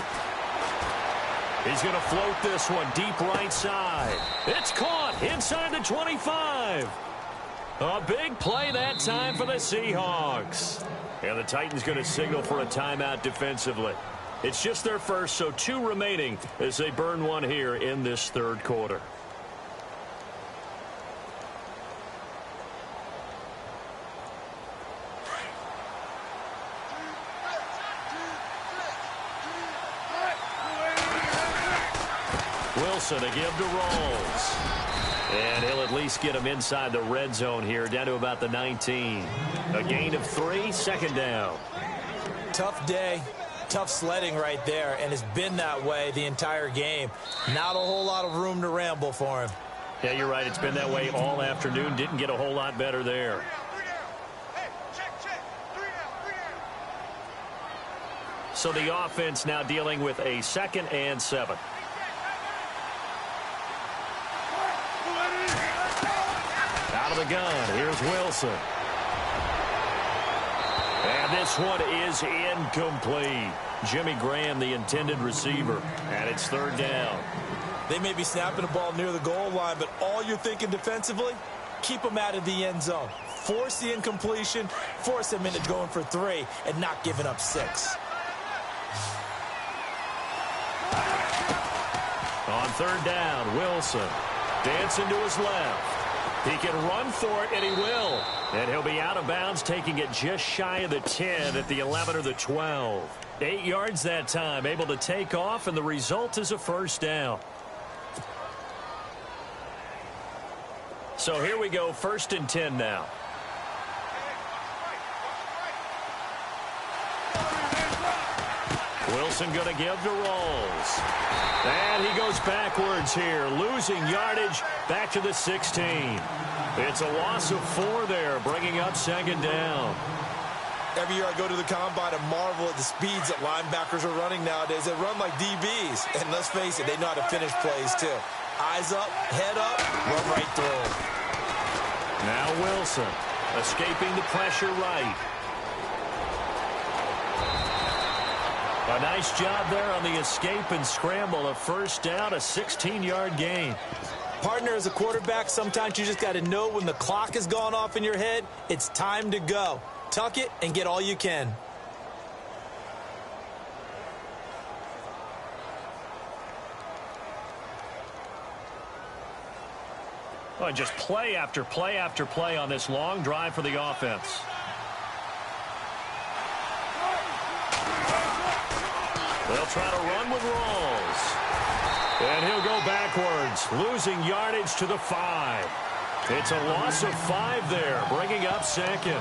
He's going to float this one deep right side. It's caught inside the 25. A big play that time for the Seahawks. And the Titans going to signal for a timeout defensively. It's just their first, so 2 remaining as they burn one here in this third quarter. Wilson to give to Rawls. And he'll at least get him inside the red zone here, down to about the 19. A gain of 3, second down. Tough day, tough sledding right there, and it's been that way the entire game. Not a whole lot of room to ramble for him. Yeah, you're right. It's been that way all afternoon. Didn't get a whole lot better there. So the offense now dealing with a 2nd and 7. Out of the gun, here's Wilson. And this one is incomplete. Jimmy Graham, the intended receiver, and it's 3rd down. They may be snapping the ball near the goal line, but all you're thinking defensively, keep them out of the end zone. Force the incompletion, force them into going for 3, and not giving up 6. On 3rd down, Wilson dancing to his left. He can run for it, and he will. And he'll be out of bounds, taking it just shy of the 10 at the 11 or the 12. 8 yards that time, able to take off, and the result is a 1st down. So here we go, 1st and 10 now. Wilson going to give to Rawls. And he goes backwards here, losing yardage back to the 16. It's a loss of 4 there, bringing up 2nd down. Every year I go to the combine and marvel at the speeds that linebackers are running nowadays. They run like DBs. And let's face it, they know how to finish plays too. Eyes up, head up, run right through. Now Wilson escaping the pressure right. A nice job there on the escape and scramble. A 1st down, a 16-yard gain. Partner, as a quarterback, sometimes you just got to know when the clock has gone off in your head, it's time to go. Tuck it and get all you can. Well, just play after play after play on this long drive for the offense. They'll try to run with Rawls. And he'll go backwards, losing yardage to the 5. It's a loss of 5 there, bringing up 2nd.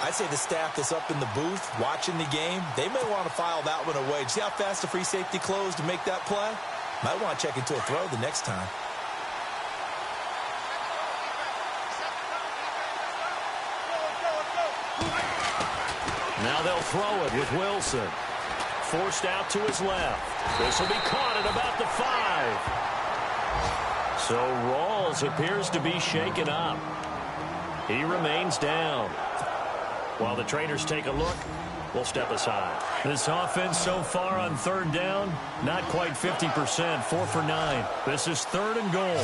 I'd say the staff that's up in the booth watching the game, they may want to file that one away. See how fast the free safety closed to make that play? Might want to check into a throw the next time. Now they'll throw it with Wilson. Forced out to his left. This will be caught at about the 5. So Rawls appears to be shaken up. He remains down. While the trainers take a look, we'll step aside. This offense so far on 3rd down, not quite 50%, 4 for 9. This is 3rd and goal.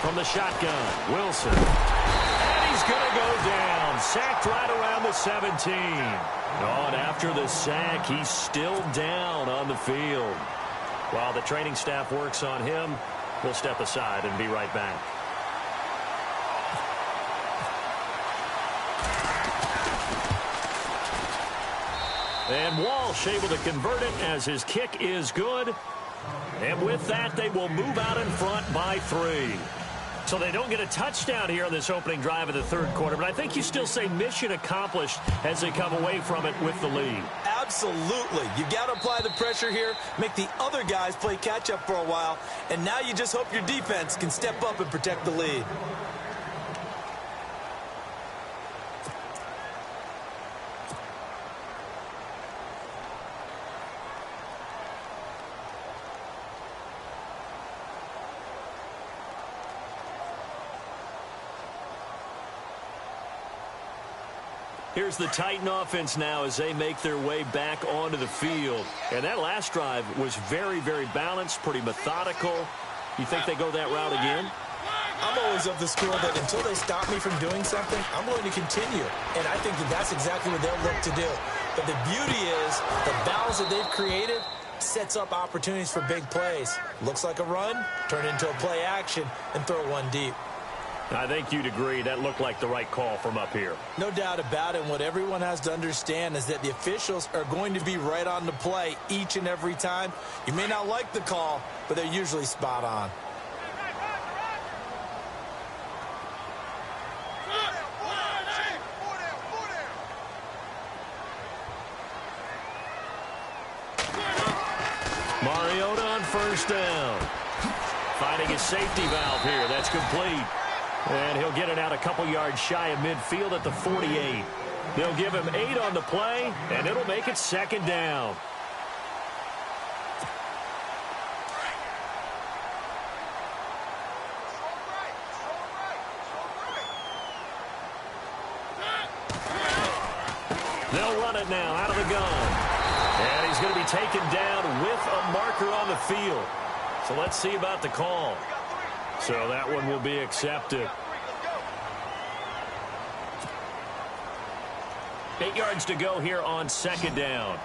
From the shotgun, Wilson. And he's going to go down. Sacked right around the 17. Oh, and after the sack, he's still down on the field. While the training staff works on him, we'll step aside and be right back. And Walsh able to convert it as his kick is good. And with that, they will move out in front by 3. So they don't get a touchdown here on this opening drive of the 3rd quarter, but I think you still say mission accomplished as they come away from it with the lead. Absolutely. You've got to apply the pressure here, make the other guys play catch-up for a while, and now you just hope your defense can step up and protect the lead. Here's the Titan offense now as they make their way back onto the field. And that last drive was very, very balanced, pretty methodical. You think they go that route again? I'm always of the school that until they stop me from doing something, I'm going to continue. And I think that that's exactly what they'll look to do. But the beauty is the balance that they've created sets up opportunities for big plays. Looks like a run, turn it into a play action, and throw one deep. I think you'd agree that looked like the right call from up here. No doubt about it. And what everyone has to understand is that the officials are going to be right on the play each and every time. You may not like the call, but they're usually spot on. Mariota on first down. Finding his safety valve here. That's complete. And he'll get it out a couple yards shy of midfield at the 48. They'll give him 8 on the play, and it'll make it second down. They'll run it now out of the gun. And he's going to be taken down with a marker on the field. So let's see about the call. So that one will be accepted. 8 yards to go here on second down.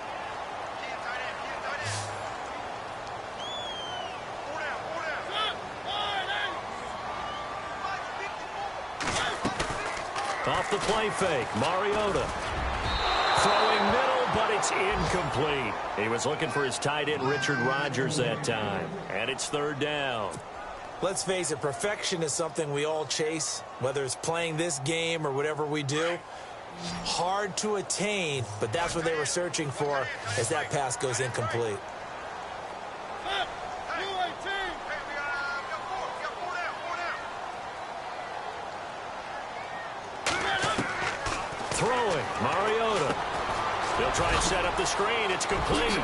Off the play fake, Mariota. Throwing middle, but it's incomplete. He was looking for his tight end, Richard Rodgers, that time. And it's third down. Let's face it, perfection is something we all chase, whether it's playing this game or whatever we do. Hard to attain, but that's what they were searching for as that pass goes incomplete. Throwing, Mariota. They'll try and set up the screen. It's complete.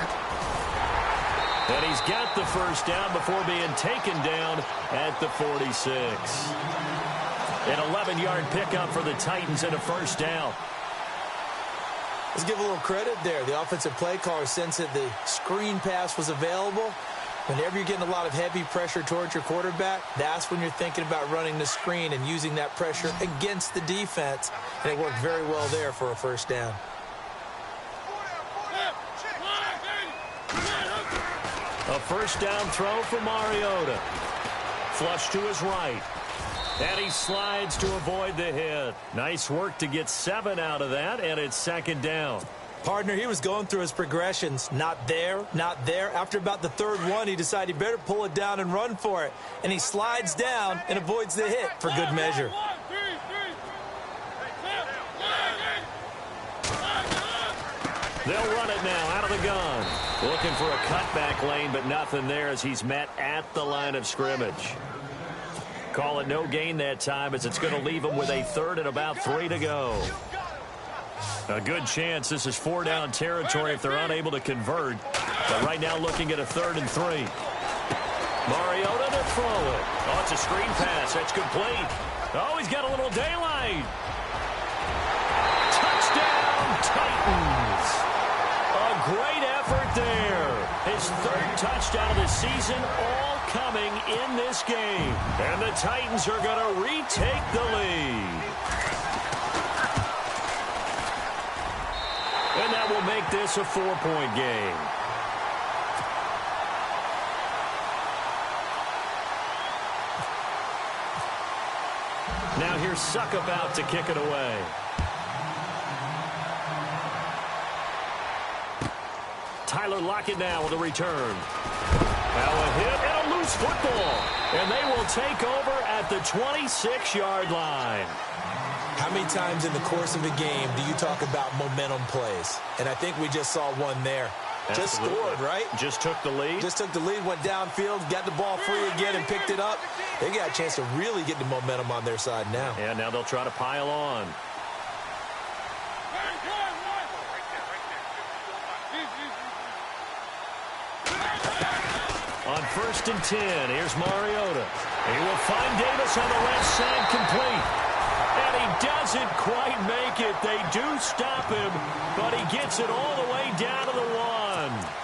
And he's got the first down before being taken down at the 46. An 11-yard pickup for the Titans and a first down. Let's give a little credit there. The offensive play caller sensed that the screen pass was available. Whenever you're getting a lot of heavy pressure towards your quarterback, that's when you're thinking about running the screen and using that pressure against the defense. And it worked very well there for a first down. A first down throw for Mariota. Flush to his right. And he slides to avoid the hit. Nice work to get 7 out of that, and it's second down. Partner, he was going through his progressions. Not there, not there. After about the third one, he decided he better pull it down and run for it. And he slides down and avoids the hit for good measure. They'll run it now out of the gun. Looking for a cutback lane, but nothing there as he's met at the line of scrimmage. Call it no gain that time as it's going to leave him with a third and about 3 to go. A good chance this is 4-down territory if they're unable to convert. But right now looking at a 3rd and 3. Mariota to throw it. Oh, it's a screen pass. That's complete. Oh, he's got a little daylight. Touchdown, Titans. A great effort there. His 3rd touchdown of the season, all coming in this game. And the Titans are going to retake the lead. And that will make this a 4-point game. Now here's Suckup to kick it away. Tyler Lockett now with a return. Now a hit and a loose football. And they will take over at the 26-yard line. How many times in the course of a game do you talk about momentum plays? And I think we just saw one there. Absolutely. Just scored, right? Just took the lead. Just took the lead, went downfield, got the ball free again and picked it up. They got a chance to really get the momentum on their side now. And now they'll try to pile on. On 1st and 10, here's Mariota. He will find Davis on the left side complete. And he doesn't quite make it. They do stop him, but he gets it all the way down to the 1.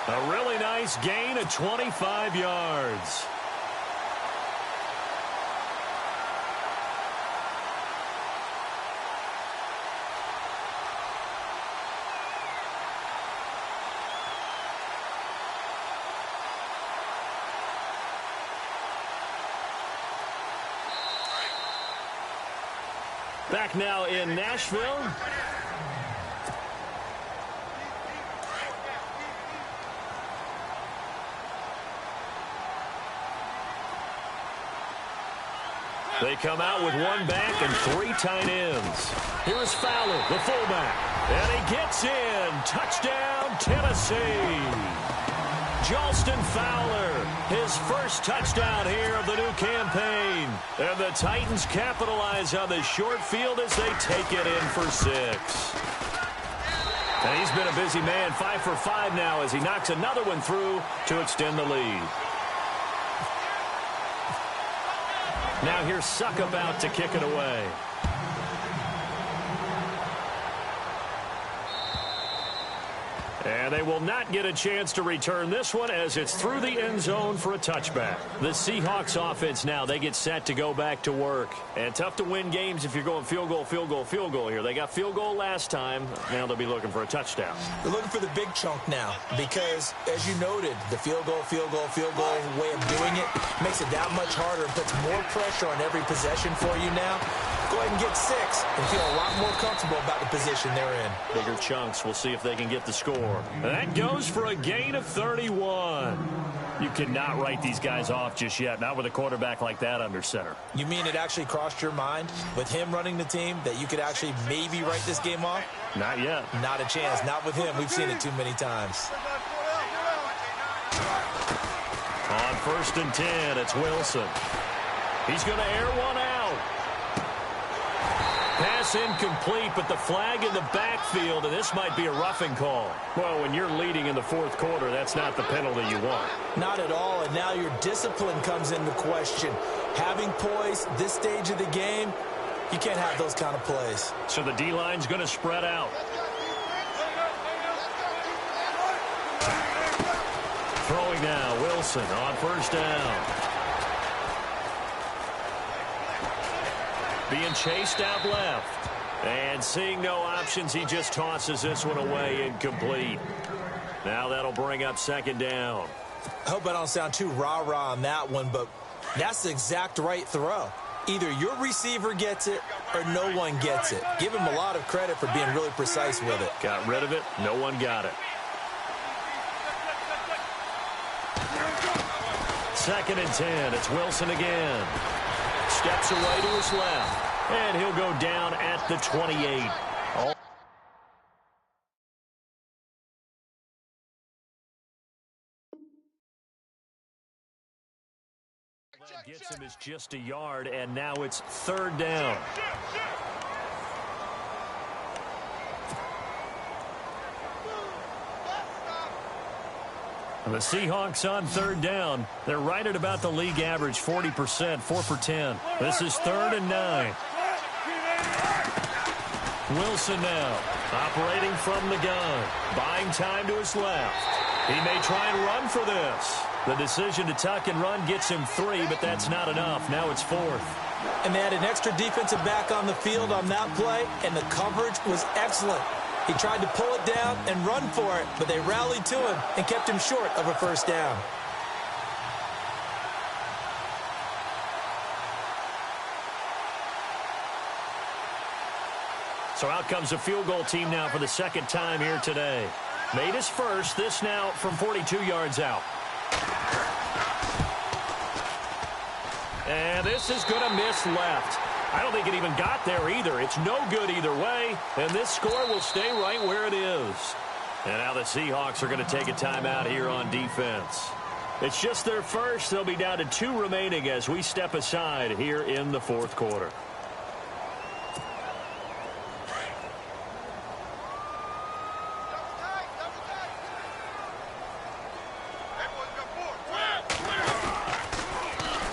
A really nice gain of 25 yards. Back now in Nashville. They come out with one back and 3 tight ends. Here's Fowler, the fullback. And he gets in. Touchdown, Tennessee. Jalston Fowler, his first touchdown here of the new campaign. And the Titans capitalize on the short field as they take it in for 6. And he's been a busy man, 5 for 5 now as he knocks another one through to extend the lead. Now here's Suckup out to kick it away. And they will not get a chance to return this one as it's through the end zone for a touchback. The Seahawks offense now, they get set to go back to work. And tough to win games if you're going field goal, field goal, field goal here. They got field goal last time. Now they'll be looking for a touchdown. They're looking for the big chunk now because, as you noted, the field goal way of doing it makes it that much harder and puts more pressure on every possession for you now. Go ahead and get 6 and feel a lot more comfortable about the position they're in. Bigger chunks. We'll see if they can get the score. That goes for a gain of 31. You cannot write these guys off just yet, not with a quarterback like that under center. You mean it actually crossed your mind with him running the team that you could actually maybe write this game off? Not yet. Not a chance. Not with him. We've seen it too many times. On 1st and 10, it's Wilson. He's going to air one out. Pass incomplete, but the flag in the backfield, and this might be a roughing call. Well, when you're leading in the 4th quarter, that's not the penalty you want. Not at all, and now your discipline comes into question. Having poise this stage of the game, you can't have those kind of plays. So the D-line's going to spread out. Throwing now, Wilson on 1st down. Being chased out left. And seeing no options, he just tosses this one away incomplete. Now that'll bring up 2nd down. I hope I don't sound too rah-rah on that one, but that's the exact right throw. Either your receiver gets it or no one gets it. Give him a lot of credit for being really precise with it. Got rid of it. No one got it. 2nd and 10. It's Wilson again. Steps away to his left, and he'll go down at the 28. That gets him is just a yard, and now it's 3rd down. The Seahawks on 3rd down. They're right at about the league average, 40%, 4 for 10. This is 3rd and 9. Wilson now, operating from the gun, buying time to his left. He may try and run for this. The decision to tuck and run gets him 3, but that's not enough. Now it's 4th. And they had an extra defensive back on the field on that play, and the coverage was excellent. He tried to pull it down and run for it, but they rallied to him and kept him short of a 1st down. So out comes the field goal team now for the 2nd time here today. Made his first, this now from 42 yards out. And this is going to miss left. I don't think it even got there either. It's no good either way, and this score will stay right where it is. And now the Seahawks are going to take a timeout here on defense. It's just their first. They'll be down to 2 remaining as we step aside here in the 4th quarter.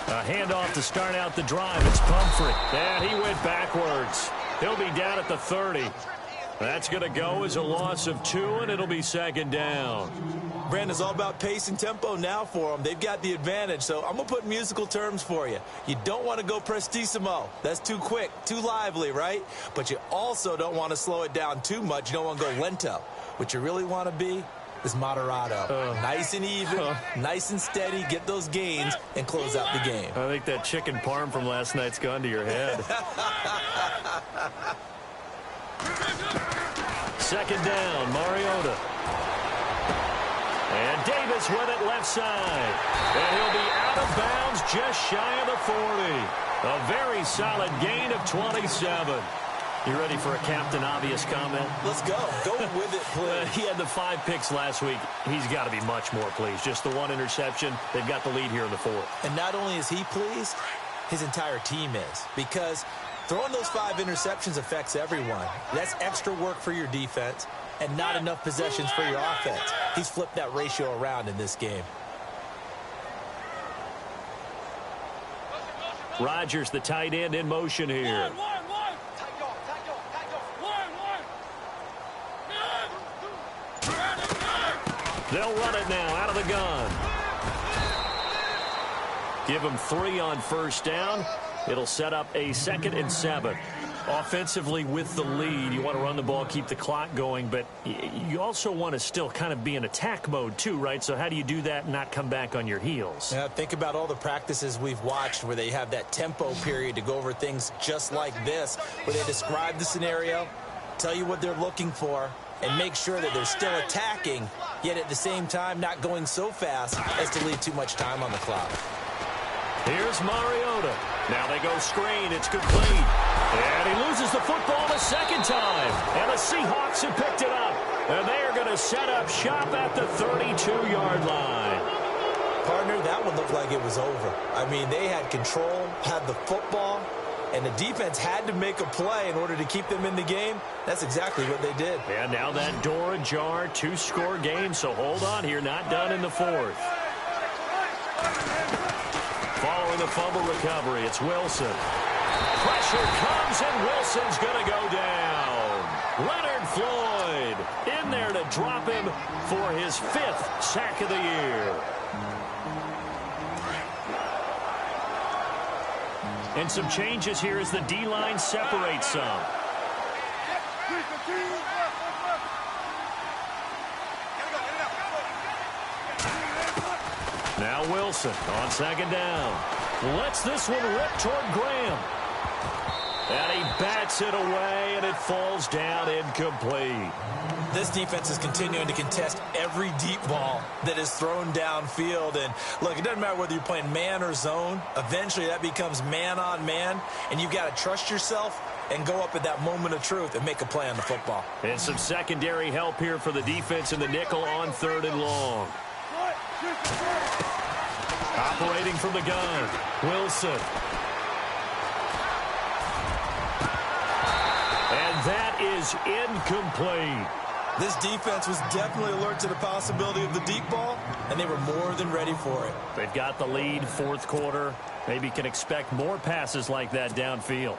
A handoff to start out the drive. It's Pumphrey. And he went backwards. He'll be down at the 30. That's going to go as a loss of 2, and it'll be second down. Brandon, it's all about pace and tempo now for them. They've got the advantage, so I'm going to put musical terms for you. You don't want to go prestissimo. That's too quick, too lively, right? But you also don't want to slow it down too much. You don't want to go lento. What you really want to be is moderato. Nice and even, nice and steady, get those gains, and close out the game. I think that chicken parm from last night's gone to your head. Second down, Mariota. And Davis with it left side. And he'll be out of bounds just shy of the 40. A very solid gain of 27. You ready for a Captain Obvious comment? Let's go. Go with it, please. He had the 5 picks last week. He's got to be much more pleased. Just the 1 interception. They've got the lead here in the 4th. And not only is he pleased, his entire team is. Because throwing those 5 interceptions affects everyone. That's extra work for your defense and not enough possessions for your offense. He's flipped that ratio around in this game. Rodgers, the tight end, in motion here. They'll run it now out of the gun. Give them 3 on first down. It'll set up a 2nd and 7. Offensively with the lead, you want to run the ball, keep the clock going, but you also want to still kind of be in attack mode too, right? So how do you do that and not come back on your heels? Yeah, think about all the practices we've watched where they have that tempo period to go over things just like this, where they describe the scenario, tell you what they're looking for, and make sure that they're still attacking, yet at the same time not going so fast as to leave too much time on the clock. Here's Mariota. Now they go screen. It's complete. And he loses the football a second time. And the Seahawks have picked it up. And they are going to set up shop at the 32-yard line. Partner, that one looked like it was over. I mean, they had control, had the football, and the defense had to make a play in order to keep them in the game. That's exactly what they did. And now that door ajar, 2-score game. So hold on here. Not done in the 4th. Following the fumble recovery, it's Wilson. Pressure comes, and Wilson's going to go down. Leonard Floyd in there to drop him for his 5th sack of the year. And some changes here as the D-line separates some. Now Wilson on 2nd down. Lets this one rip toward Graham. And he bats it away, and it falls down incomplete. This defense is continuing to contest every deep ball that is thrown downfield. And, look, it doesn't matter whether you're playing man or zone. Eventually that becomes man on man, and you've got to trust yourself and go up at that moment of truth and make a play on the football. And some secondary help here for the defense in the nickel on 3rd and long. Operating from the gun, Wilson. And that is incomplete. This defense was definitely alert to the possibility of the deep ball, and they were more than ready for it. They've got the lead, 4th quarter. Maybe can expect more passes like that downfield.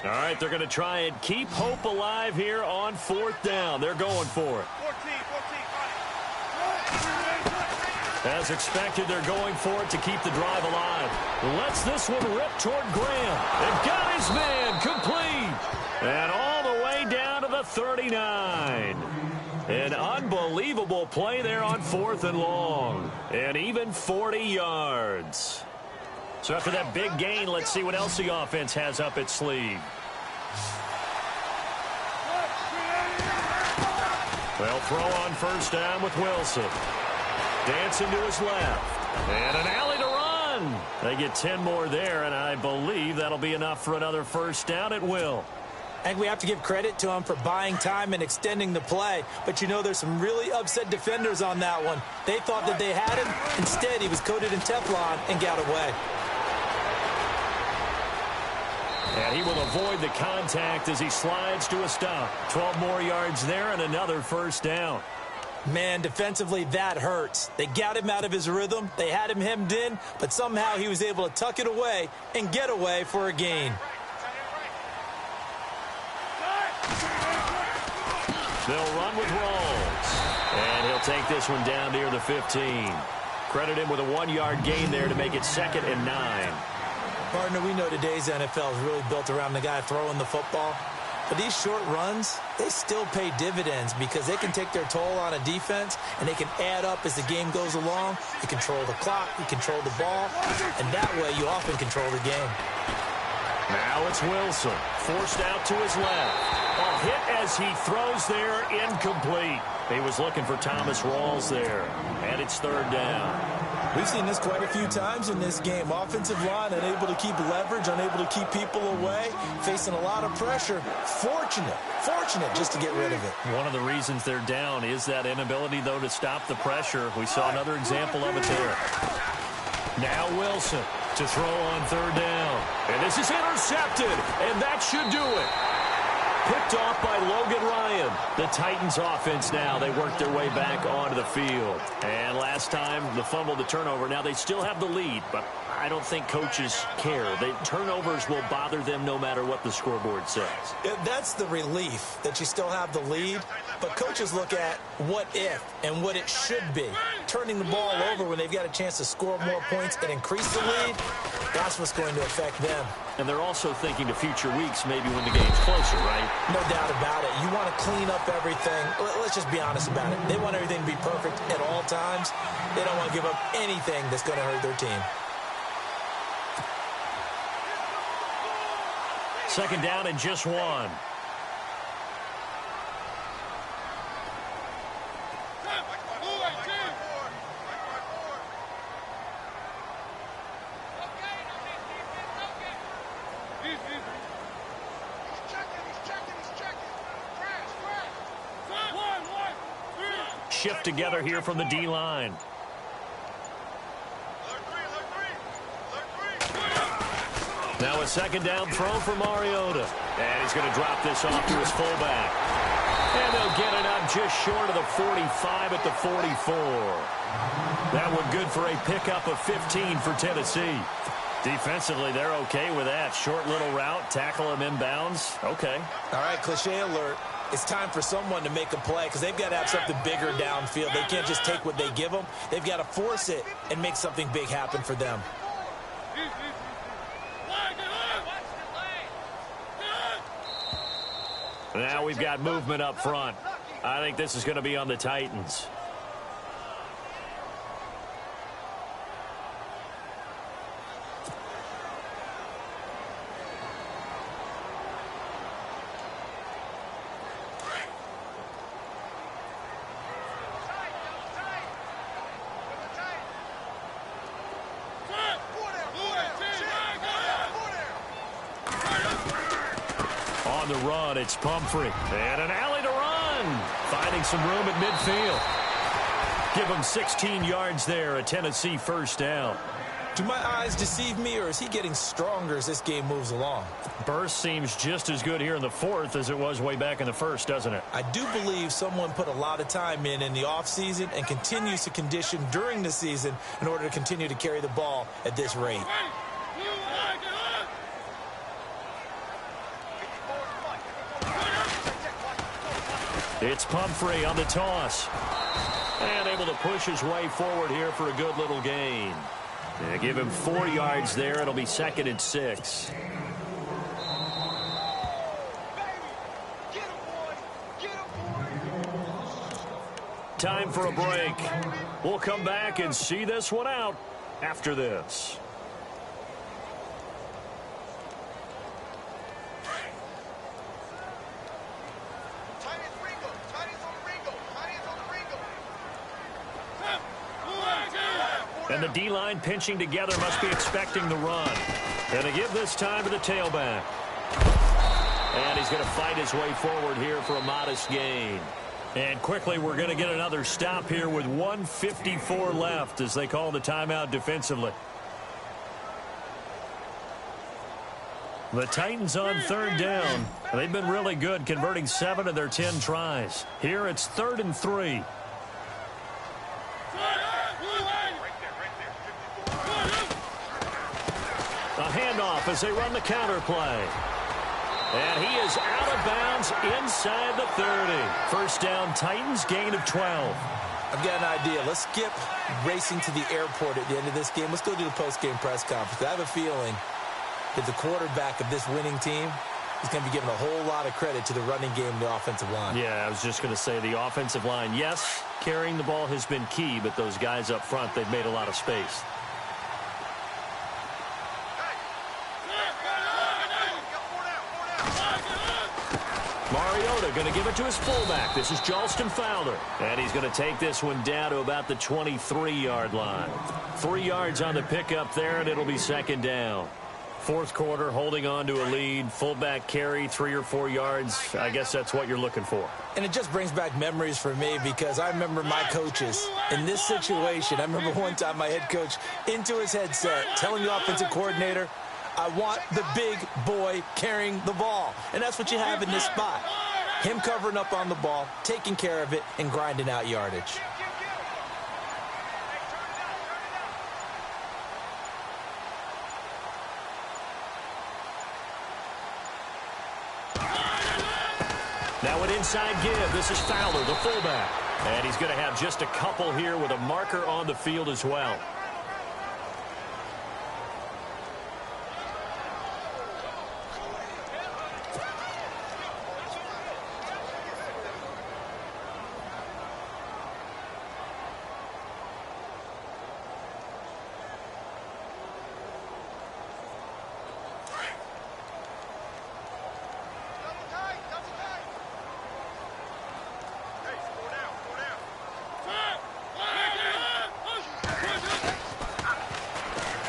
All right, they're going to try and keep hope alive here on 4th down. They're going for it. 14. As expected, they're going for it to keep the drive alive. Lets this one rip toward Graham. And got his man complete. And all the way down to the 39. An unbelievable play there on 4th and long. And even 40 yards. So after that big gain, let's see what else the offense has up its sleeve. They'll throw on first down with Wilson. Dancing to his left. And an alley to run. They get 10 more there, and I believe that'll be enough for another first down at will. I think we have to give credit to him for buying time and extending the play. But, you know, there's some really upset defenders on that one. They thought that they had him. Instead, he was coated in Teflon and got away. And And he will avoid the contact as he slides to a stop. 12 more yards there and another first down. Man, defensively, that hurts. They got him out of his rhythm. They had him hemmed in, but somehow he was able to tuck it away and get away for a gain. They'll run with Rawls. And he'll take this one down near the 15. Credit him with a 1-yard gain there to make it 2nd and 9. Partner, we know today's NFL is really built around the guy throwing the football. But these short runs, they still pay dividends because they can take their toll on a defense and they can add up as the game goes along. You control the clock, you control the ball, and that way you often control the game. Now it's Wilson, forced out to his left. A hit as he throws there, incomplete. He was looking for Thomas Rawls there, and it's 3rd down. We've seen this quite a few times in this game. Offensive line unable to keep leverage, unable to keep people away, facing a lot of pressure. Fortunate just to get rid of it. One of the reasons they're down is that inability, though, to stop the pressure. We saw another example of it there. Now Wilson to throw on 3rd down. And this is intercepted, and that should do it. Picked off by Logan Ryan. The Titans offense now, they work their way back onto the field. And last time, the fumble, the turnover. Now they still have the lead, but I don't think coaches care. The turnovers will bother them no matter what the scoreboard says. That's the relief that you still have the lead, but coaches look at what if and what it should be. Turning the ball over when they've got a chance to score more points and increase the lead, that's what's going to affect them. And they're also thinking to future weeks, maybe when the game's closer, right? No doubt about it. You want to clean up everything. Let's just be honest about it. They want everything to be perfect at all times. They don't want to give up anything that's going to hurt their team. 2nd down and just 1. Shift together here from the D-line. Now a 2nd down throw for Mariota. And he's going to drop this off to his fullback. And they'll get it up just short of the 45 at the 44. That one good for a pickup of 15 for Tennessee. Defensively, they're okay with that. Short little route, tackle him inbounds. Okay. All right, cliche alert. It's time for someone to make a play because they've got to have something bigger downfield. They can't just take what they give them. They've got to force it and make something big happen for them. Now we've got movement up front. I think this is going to be on the Titans. On the run, it's Pumphrey. And an alley to run. Finding some room at midfield. Give him 16 yards there, a Tennessee 1st down. Do my eyes deceive me, or is he getting stronger as this game moves along? Burst seems just as good here in the 4th as it was way back in the 1st, doesn't it? I do believe someone put a lot of time in the offseason and continues to condition during the season in order to continue to carry the ball at this rate. It's Pumphrey on the toss. And able to push his way forward here for a good little gain. Yeah, give him 4 yards there. It'll be 2nd and 6. Time for a break. We'll come back and see this one out after this. And the D-line pinching together must be expecting the run. And they give this time to the tailback. And he's going to fight his way forward here for a modest gain. And quickly, we're going to get another stop here with 1:54 left as they call the timeout defensively. The Titans on third down. They've been really good, converting 7 of their 10 tries. Here it's 3rd and 3. A handoff as they run the counter play. And he is out of bounds inside the 30. First down, Titans, gain of 12. I've got an idea. Let's skip racing to the airport at the end of this game. Let's go do the post-game press conference. I have a feeling that the quarterback of this winning team is going to be given a whole lot of credit to the running game and the offensive line. Yeah, I was just going to say the offensive line, yes, carrying the ball has been key, but those guys up front, they've made a lot of space. Mariota going to give it to his fullback. This is Jalston Fowler. And he's going to take this one down to about the 23-yard line. 3 yards on the pickup there, and it'll be second down. Fourth quarter, holding on to a lead. Fullback carry, 3 or 4 yards. I guess that's what you're looking for. And it just brings back memories for me because I remember my coaches in this situation. I remember one time my head coach into his headset telling the offensive coordinator, I want the big boy carrying the ball. And that's what you have in this spot. Him covering up on the ball, taking care of it, and grinding out yardage. Now an inside give. This is Fowler, the fullback. And he's going to have just a couple here with a marker on the field as well.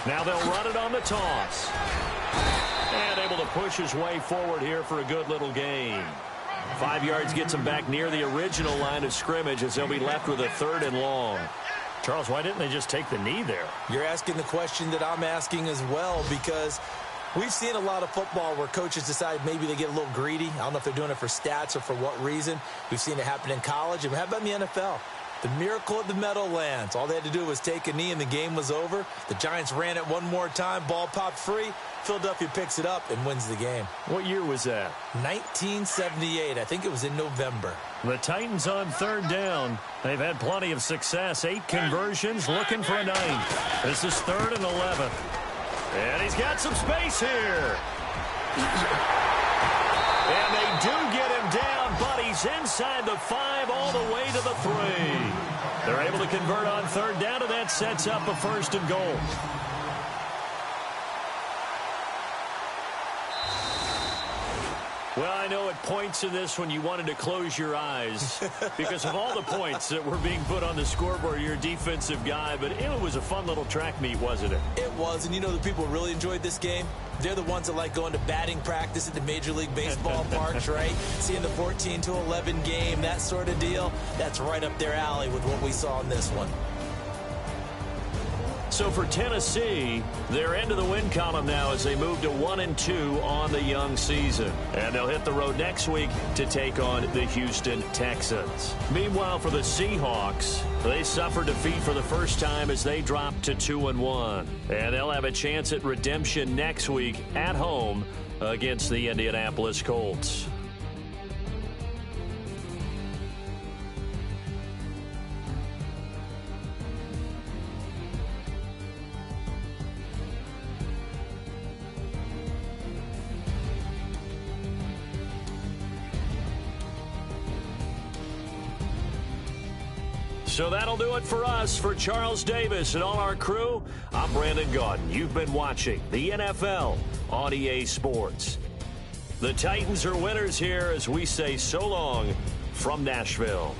Now they'll run it on the toss. And able to push his way forward here for a good little gain. 5 yards gets him back near the original line of scrimmage as they'll be left with a 3rd and long. Charles, why didn't they just take the knee there? You're asking the question that I'm asking as well because we've seen a lot of football where coaches decide maybe they get a little greedy. I don't know if they're doing it for stats or for what reason. We've seen it happen in college. And how about in the NFL? The miracle of the Meadowlands. All they had to do was take a knee and the game was over. The Giants ran it one more time. Ball popped free. Philadelphia picks it up and wins the game. What year was that? 1978. I think it was in November. The Titans on third down. They've had plenty of success. 8 conversions, looking for a 9th. This is 3rd and 11. And he's got some space here. And they do get him down, but he's inside the 5 all the way to the 3. They're able to convert on third down, and that sets up a 1st and goal. Well, I know at points in this when you wanted to close your eyes because of all the points that were being put on the scoreboard, you're a defensive guy, but it was a fun little track meet, wasn't it? It was, and you know the people who really enjoyed this game? They're the ones that like going to batting practice at the Major League Baseball parks, right? Seeing the 14-11 game, that sort of deal. That's right up their alley with what we saw in this one. So for Tennessee, they're into the win column now as they move to 1-2 on the young season. And they'll hit the road next week to take on the Houston Texans. Meanwhile, for the Seahawks, they suffered defeat for the first time as they dropped to 2-1. And they'll have a chance at redemption next week at home against the Indianapolis Colts. So that'll do it for us. For Charles Davis and all our crew, I'm Brandon Gaudin. You've been watching the NFL on EA Sports. The Titans are winners here as we say so long from Nashville.